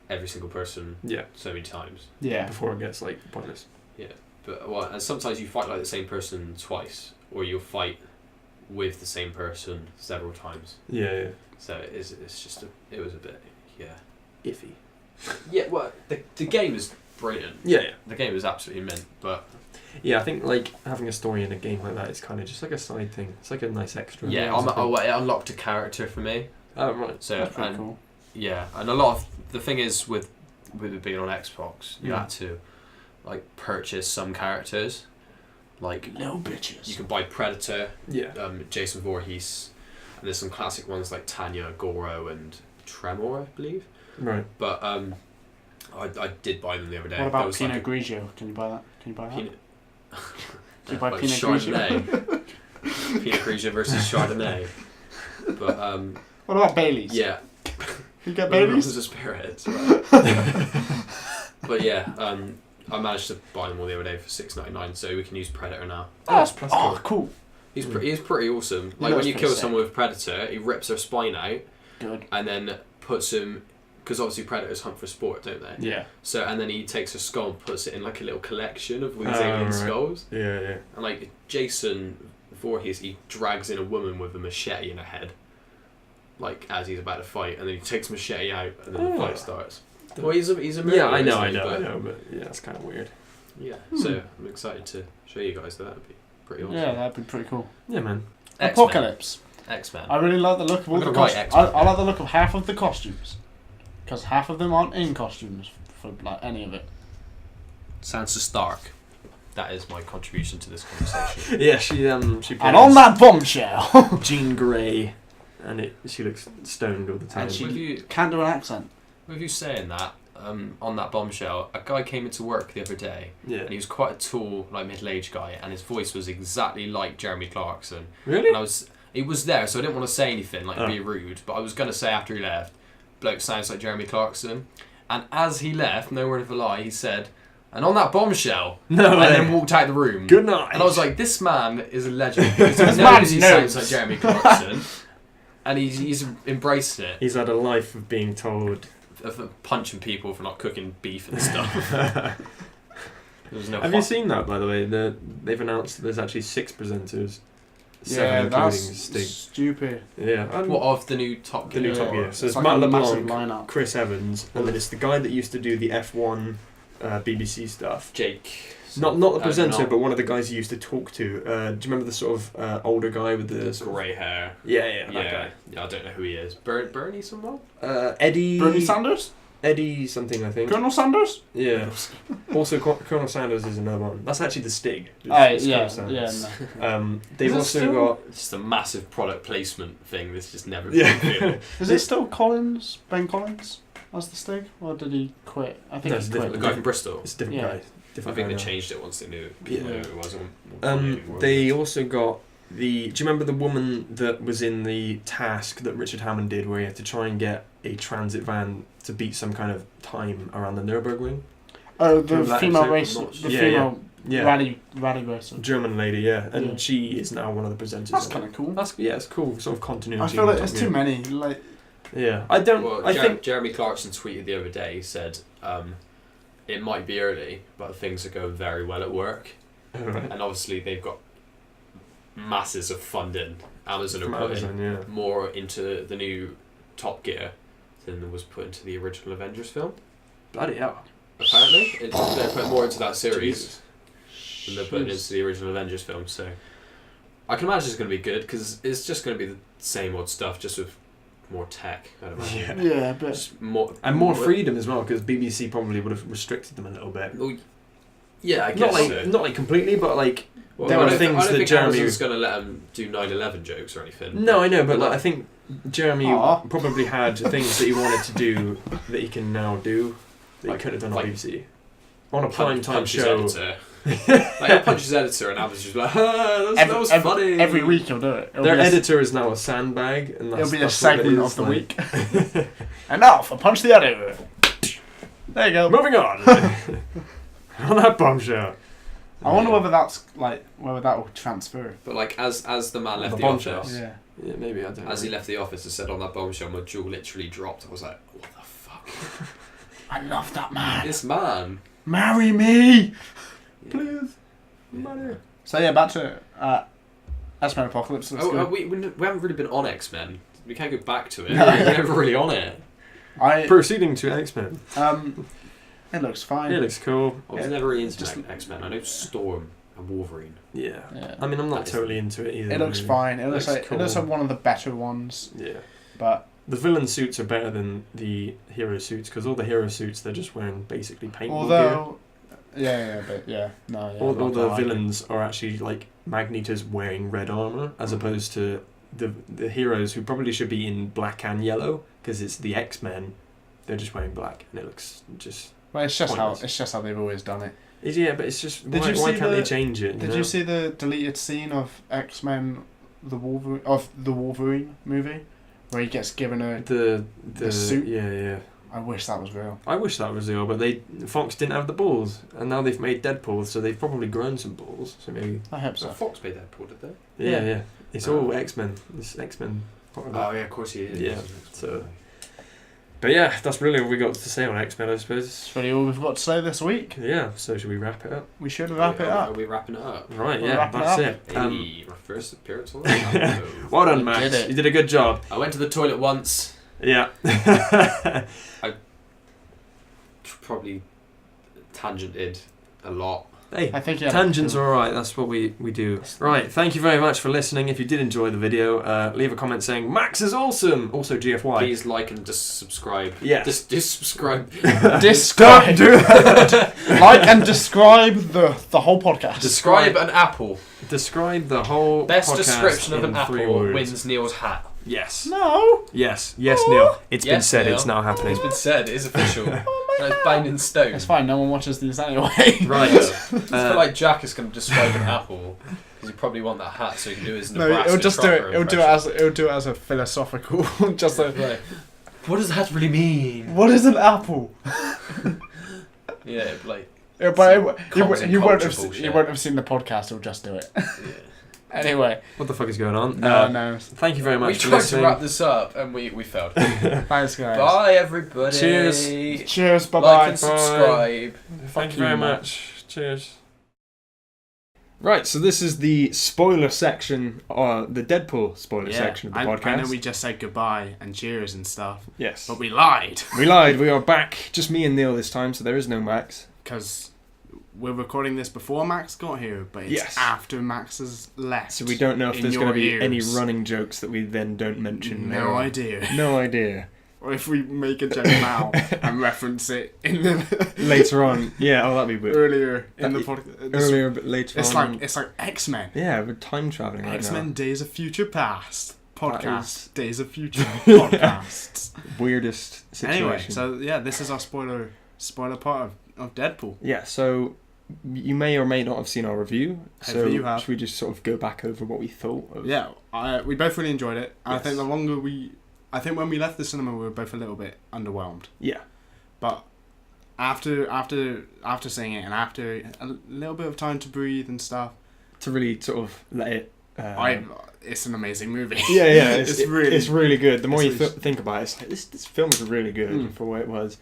every single person Yeah, so many times. Yeah. before it gets like pointless. But and sometimes you fight like the same person twice, or you'll fight with the same person several times. Yeah, yeah. So it's just it was a bit Iffy. yeah. Well, the game is brilliant. Yeah. The game was absolutely mint, but Yeah, I think like having a story in a game like that is kind of just like a side thing. It's like a nice extra. yeah, it unlocked a character for me. Oh right. So That's pretty and cool. yeah, and a lot of the thing is with it being on Xbox, you Yeah. had to like purchase some characters, like Little bitches. you can buy Predator, Yeah. Jason Voorhees, and there's some classic ones like Tanya, Goro, and Tremor, I believe. Right. But I did buy them the other day. What There about was Pinot like Grigio? Can you buy that? Pinot, Do you buy like Pinot Grigio? Chardonnay. Pinot Grigio versus Chardonnay. But What about Baileys? yeah, You get Those Baileys? are spirits. Right. But yeah, I managed to buy them all the other day for $6.99, so we can use Predator now. That's That's cool. He's pretty awesome. He Like when looks you pretty kill sick. someone with Predator, he rips their spine out Good. and then puts him, because obviously Predators hunt for sport, don't they? Yeah. So and then he takes a skull and puts it in like a little collection of these Oh, alien right. skulls. Yeah, yeah. And like Jason Voorhees, he drags in a woman with a machete in her head, like as he's about to fight, and then he takes machete out, and then the Oh. fight starts. Well, he's a Yeah, murderer, I know, isn't he? but yeah, it's kind of weird. Yeah, so I'm excited to show you guys that. That'd be pretty awesome. Yeah, that'd be pretty cool. Yeah, man. X-Men. Apocalypse. X-Men. I really like the look of all I'm the gonna write costumes. X-Men. I like the look of half of the costumes. Because half of them aren't in costumes for like any of it. Sansa Stark. That is my contribution to this conversation. Yeah, she plays And on that bombshell, Jean Grey, and she looks stoned all the time. And she- With you, can't do an accent. with you saying that, on that bombshell, a guy came into work the other day, yeah. and he was quite a tall, like middle-aged guy, and his voice was exactly like Jeremy Clarkson. Really? And it was there, so I didn't want to say anything, like Oh. be rude, but I was gonna say after he left, bloke sounds like Jeremy Clarkson. And as he left, no word of a lie, he said, "And on that bombshell," No and way. then walked out the room. Good night. And I was like, this man is a legend. Because he This knows man he knows. sounds like Jeremy Clarkson. And he's embraced it. He's had a life of being told. Of punching people for not cooking beef and stuff. There was no Have you seen that, by the way? They've announced that there's actually 6 presenters. 7 including Stig. stupid. Yeah. What of the new Top The Gear? new Top Yeah. Gear. So It's it's like Matt a massive LeBlanc, lineup. Chris Evans, and then it's the guy that used to do the F1 BBC stuff. Jake. Not the presenter, not- but one of the guys he used to talk to. Do you remember the sort of older guy with the sort of- Grey hair. Yeah, that Yeah. guy. Yeah, I don't know who he is. Bernie someone? Eddie. Bernie Sanders? Eddie something, I think. Colonel Sanders? Yeah. Also, Colonel Sanders is another one. That's actually the Stig. It's Yeah, Colonel yeah, Sanders. no. They've Is it also still- got. It's just a massive product placement thing that's just never Yeah. been real. Is it still Ben Collins as the Stig? Or did he quit? I think No, he it's quit. The different. guy from Bristol. It's a different Yeah. guy. I Different think guy they now. changed it once they knew Yeah. who it was. They also got the. Do you remember the woman that was in the task that Richard Hammond did, where he had to try and get a transit van to beat some kind of time around the Nürburgring? Oh, the Remember that female episode? racer. Not- The Yeah, female Yeah, rally racer. German lady. Yeah, and Yeah. she is now one of the presenters. That's of kind it. of cool. That's it's cool. Sort of continuity. I feel like in there's Top too Gear. many. Like, Yeah, I don't. Well, I think. Jeremy Clarkson tweeted the other day. He said, "It might be early, but things are going very well at work." Alright. And obviously they've got masses of funding. Amazon From are putting Amazon, yeah. more into the new Top Gear than was put into the original Avengers film. Bloody hell. Apparently, they're putting more into that series Jesus. than they're putting into the original Avengers film. So I can imagine it's going to be good because it's just going to be the same old stuff, just with more tech. I'd imagine. Yeah. yeah, but Just more And more freedom as well, because BBC probably would have restricted them a little bit. Well, yeah, I Not guess like so. not like completely, but like Well, there I were don't things I don't that think Jeremy. Amazon's going to let them do 9/11 jokes or anything. No, I know, but But like, I think Jeremy Aw. probably had things that he wanted to do that he can now do that Like- he couldn't have done like on BBC. On a prime time Punch his show. editor. Like he'll punch his editor, and Amazon's just like, that was funny. Every week he'll do it. It'll Their be a- editor is now a sandbag, and that's, It'll be a that's what it segment is, of the like- week. Enough! I punched the editor. There you go. Moving on. On that bombshell. I wonder whether that's like whether that will transfer. But like as the man left The the, bombshell. office, Yeah. Yeah, maybe I don't know. as he left the office and said on that bombshell, my jaw literally dropped. I was like, what the fuck? I love that man. This man. Marry me. Please. Yeah. Money. So yeah, back to X-Men Apocalypse. Let's Oh, go. we haven't really been on X-Men. We can't go back to it. No. We're never really on it. I Proceeding to X-Men. It looks fine. It looks cool. I was never really into X-Men. I know Storm and Wolverine. Yeah. Yeah. I mean, I'm not That is- totally into it either. It looks really. fine. It looks Looks like one of the better ones. Yeah. But The villain suits are better than the hero suits because all the hero suits they're just wearing basically paintball gear. although, All the villains are actually like Magneto's wearing red armor as opposed to the heroes who probably should be in black and yellow because it's the X-Men. They're just wearing black and it looks just. Well, it's pointless. just how they've always done it. Yeah, but it's just Did why, you why see can't the- they change it? Did you see the deleted scene of X-Men, the Wolverine movie, where he gets given a? the suit? Yeah. I wish that was real. I wish that was real, but Fox didn't have the balls, and now they've made Deadpool, so they've probably grown some balls. So maybe. I hope So so. Fox made Deadpool, did they? Yeah. It's all X-Men. It's X-Men. part of that. Oh yeah, of course he is. Yeah, so- But yeah, that's really all we got to say on X-Men, I suppose. That's really all we've got to say this week. Yeah, so should we wrap it up? We should wrap it Are up. we wrapping it up? Right, We're yeah, wrapping that's it it. Hey, my first appearance on the episode. Well done, You Max. did it. You did a good job. I went to the toilet once. Yeah. Probably tangented a lot. Hey, I think you had tangents are alright, that's what we do. Right, thank you very much for listening. If you did enjoy the video, leave a comment saying, Max is awesome! Also GFY. Please like and just subscribe. Yeah. Just subscribe. Describe, do that! like and describe the whole podcast. Describe an apple. Describe the whole Best podcast description of in an 3 apple words. wins Neil's hat. Yes. No. Yes, Neil. It's been Yes, said, Neil. it's now happening. It's been said. It is official. It's bound in stone. It's fine. No one watches these anyway. Right. I feel like Jack is going to describe an apple because you probably want that hat so he can do his No, Nebraska it'll just do trucker it. It'll do it as a philosophical. Just like, Right. What does that really mean? what is an apple? Yeah, like Yeah, but he Comms and won't culture have bullshit. he won't have seen the podcast. He'll just do it. yeah. Anyway, What the fuck is going on? no. Thank you very we much for tried to listening. wrap this up and we failed. Thanks, guys. Bye everybody. Cheers. Cheers. Bye Like bye. and subscribe. Thank you you, very man. much. Cheers. Right, so this is the spoiler section, or the Deadpool spoiler section of the podcast. I know we just said goodbye and cheers and stuff, Yes. but we lied We lied. We are back. Just me and Neil this time, so there is no Max. because we're recording this before Max got here, but it's Yes. after Max has left. So we don't know if in there's going to your be any ears. running jokes that we then don't mention. No idea. No idea. Or if we make a joke now and reference it in the Later on. Yeah, oh, that'd be weird. earlier in the That- podcast. Earlier, but later It's on. like X-Men. Yeah, we're time traveling right X-Men now. Days of Future Past podcast. Days of Future Yeah. podcasts. Weirdest situation. Anyway, so yeah, this is our spoiler part of Deadpool. Yeah, so you may or may not have seen our review. So Hopefully you have. should we just sort of go back over what we thought of? Yeah, we both really enjoyed it. And Yes. I think when we left the cinema, we were both a little bit underwhelmed. Yeah. But after seeing it and after a little bit of time to breathe and stuff, To really sort of let it. it's an amazing movie. Yeah, It's really good. The more you it's really- think about it, it's like this film is really good Mm. for what it was.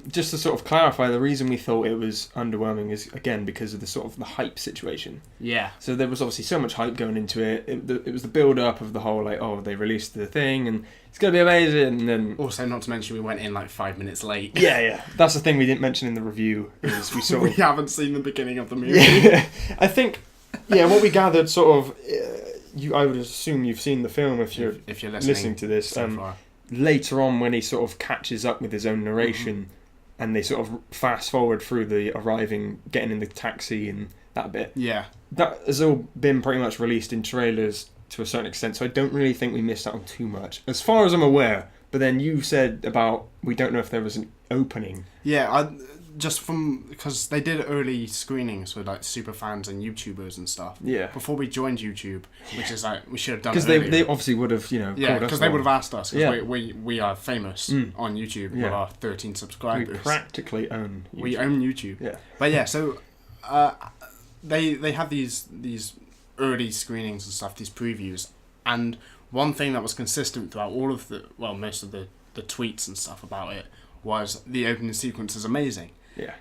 Just to sort of clarify, the reason we thought it was underwhelming is again because of the sort of the hype situation. Yeah. So there was obviously so much hype going into it. It was the build up of the whole like, oh, they released the thing and it's gonna be amazing. And then Also, not to mention we went in like 5 minutes late. yeah, that's the thing we didn't mention in the review is we sort we of haven't seen the beginning of the movie. yeah. I think what we gathered sort of. I would assume you've seen the film if you're if you're listening to this. so far. Later on when he sort of catches up with his own narration and they sort of fast forward through the arriving, getting in the taxi and that bit, Yeah. that has all been pretty much released in trailers to a certain extent, so I don't really think we missed out on too much as far as I'm aware. But then you said about we don't know if there was an opening. Yeah, just from because they did early screenings with like super fans and YouTubers and stuff Yeah, before we joined YouTube, which is like we should have done because it they obviously would have yeah, called us because they on. would have asked us. Cause Yeah. we are famous on YouTube with Yeah. our 13 We subscribers. practically own YouTube. We own YouTube. Yeah. But yeah, so they have these early screenings and stuff, these previews, and one thing that was consistent throughout all of most of the tweets and stuff about it was the opening sequence is amazing. Yeah.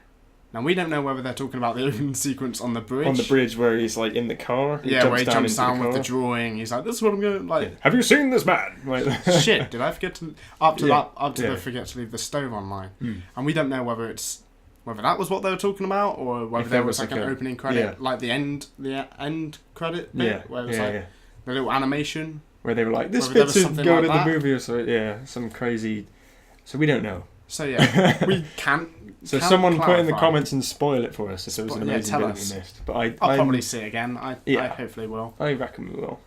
Now we don't know whether they're talking about the opening sequence on the bridge. On the bridge where he's like in the car. Yeah, where he jumps into down with the car. drawing. He's like, "This is what I'm going like." Yeah. Have you seen this man? Like, Shit, did I forget to Yeah, forget to leave the stove online? And we don't know whether it's whether that was what they were talking about, or whether If there there was was like an like a- opening credit, yeah. like the end credit bit, Yeah, where it was yeah, like yeah. the little animation. Where they were like, this Whether there fits was in something go like to that. the movie or so. Yeah, some crazy. So we don't know. So yeah, we can't. So can't someone put in the clarify. comments and spoil it for us if there was an Yeah, amazing tell bit us. that we missed. But I'll I'm- probably see it again. I Yeah. hopefully will. I reckon we will.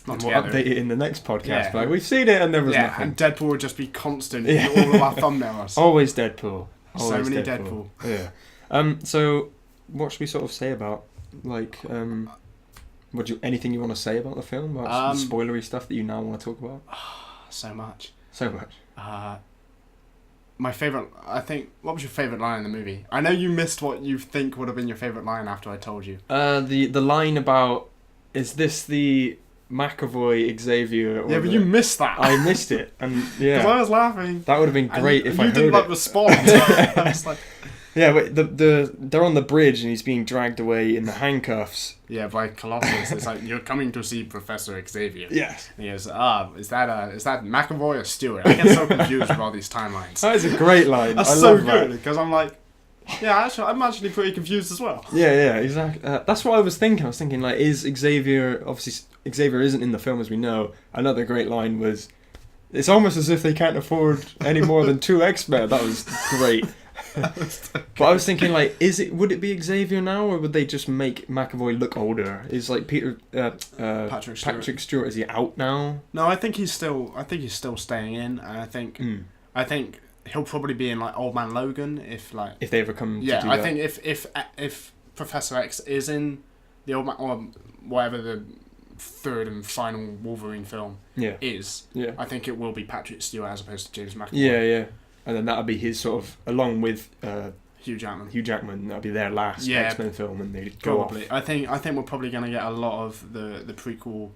Not And we'll together. update it in the next podcast. Yeah. Like, we've seen it and there was Yeah, nothing. and Deadpool would just be constant Yeah. in all of our thumbnails. Always Deadpool. So Always many Deadpool. Yeah. So what should we sort of say about like anything you want to say about the film? About some spoilery stuff that you now want to talk about? So much. So much. My favourite, I think, what was your favourite line in the movie? I know you missed what you think would have been your favourite line after I told you. The line about, is this the McAvoy Xavier? Or Yeah, but you missed that. I missed it, and Because yeah, I was laughing. that would have been great if I you heard didn't like it. respond. I was like, Yeah, but they're on the bridge and he's being dragged away in the handcuffs. yeah, by Colossus. It's like, you're coming to see Professor Xavier. Yes. And he goes, is that McAvoy or Stewart? I get so confused with all these timelines. That is a great line. That's I so love good, that. because I'm like, yeah, actually, I'm actually pretty confused as well. Yeah, exactly. That's what I was thinking. I was thinking, like, is Xavier... Obviously, Xavier isn't in the film, as we know. Another great line was, it's almost as if they can't afford any more than 2 X-Men. That was great. But I was thinking, like, would it be Xavier now, or would they just make McAvoy look older? Is, like, Patrick Stewart, is he out now? No, I think he's still staying in, and I think he'll probably be in like Old Man Logan if If they ever come to do I that. think if Professor X is in the Old Man or whatever the third and final Wolverine film is, I think it will be Patrick Stewart as opposed to James McAvoy. Yeah. And then that'll be his sort of, along with Hugh Jackman. That'll be their last X-Men film, and they go Probably. off. I think we're probably going to get a lot of the prequel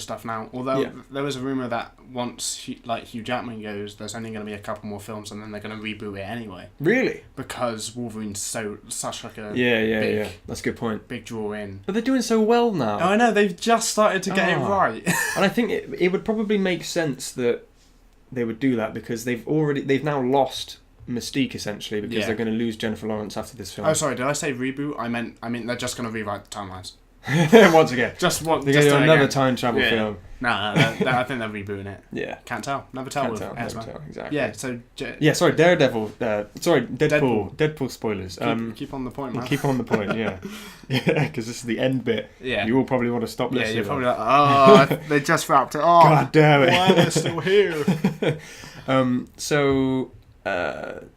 stuff now. Although there was a rumor that once Hugh Jackman goes, there's only going to be a couple more films, and then they're going to reboot it anyway. Really? Because Wolverine's such like a yeah. That's a good point. big draw in. But they're doing so well now. Oh, I know, they've just started to get it right. And I think it would probably make sense that they would do that, because they've now lost Mystique essentially, because they're going to lose Jennifer Lawrence after this film. Oh, sorry, did I say reboot? I meant they're just going to rewrite the timelines. Once again. They're going to do another time travel film. No, I think they're rebooting it. Yeah. Can't tell. Never tell with X-Men. Exactly. Yeah, so... sorry, Daredevil. Deadpool spoilers. Keep on the point, man. Keep on the point, yeah. Yeah, because this is the end bit. Yeah. You will probody want to stop listening. Yeah, you're probably like, they just wrapped it. Oh, God damn it. Why am I still here? So,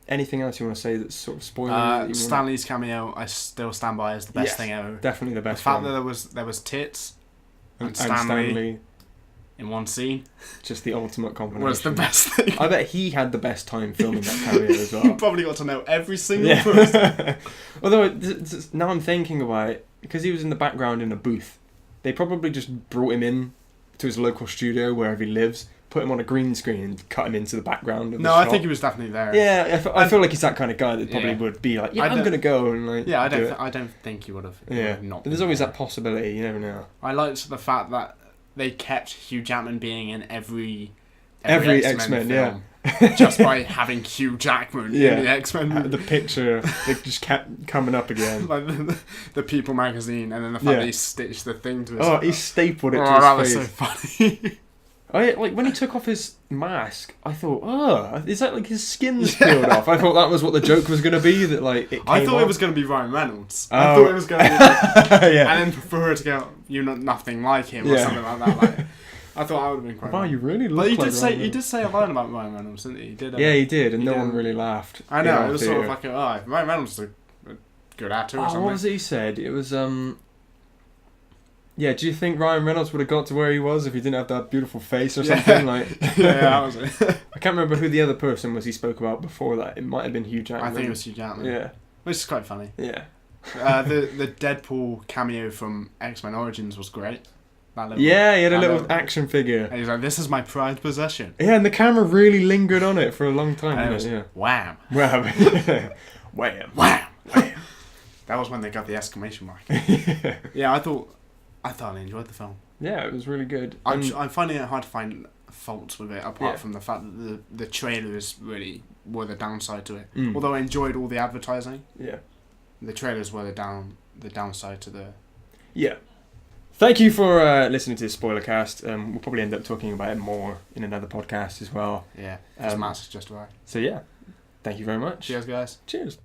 anything else you want to say that's sort of spoiler? Stanley's cameo, I still stand by as the best thing ever. Definitely the best The fact one. that there was tits and Stanley in one scene just the ultimate combination. was the best thing. I bet he had the best time filming that cameo as well. You probably got to know every single person. Although, now I'm thinking about it, because he was in the background in a booth, they probably just brought him in to his local studio wherever he lives, put him on a green screen and cut him into the background of the shot. I think he was definitely there. Yeah, I feel like he's that kind of guy that probably would be like, I'm going to go and like yeah, do it. I don't think he would have. Yeah, not. But there's always that possibility, you never know. I liked the fact that they kept Hugh Jackman being in every X-Men film, just by having Hugh Jackman in the X-Men movie. The picture, it just kept coming up again. Like the People magazine, and then the fact that he stitched the thing to his... Oh, he stapled it to his that face. was so funny. Like when he took off his mask, I thought, is that like his skin's peeled off? I thought that was what the joke was going to be. That like it I thought off. It was going to be Ryan Reynolds. Oh. I thought it was going to be, yeah. and then for her to go, you're nothing like him or something like that. Like, I thought I would have been quite. Wow, you really look. But he like did say a line about Ryan Reynolds, didn't he? He did. He did, and no one really laughed. I know. It was sort of like, Ryan Reynolds is a good actor or something. What was it he said? It was Yeah, do you think Ryan Reynolds would have got to where he was if he didn't have that beautiful face or something? Like, that was it. I can't remember who the other person was he spoke about before that. It might have been Hugh Jackman. I think it was Hugh Jackman. Yeah. Which is quite funny. Yeah. The Deadpool cameo from X-Men Origins was great. He had a little action figure. And he's like, this is my prized possession. Yeah, and the camera really lingered on it for a long time. And it was wham. Wham. Wham. Wham. That was when they got the exclamation mark. Yeah, I thought I enjoyed the film. Yeah, it was really good. I'm finding it hard to find faults with it, apart Yeah. from the fact that the trailers really were the downside to it. Mm. Although I enjoyed all the advertising, Yeah. the trailers were the downside to the. Yeah. Thank you for listening to this spoiler cast. We'll probably end up talking about it more in another podcast as well. Yeah, because Um, Matt's just right. So yeah, thank you very much. Cheers, guys. Cheers.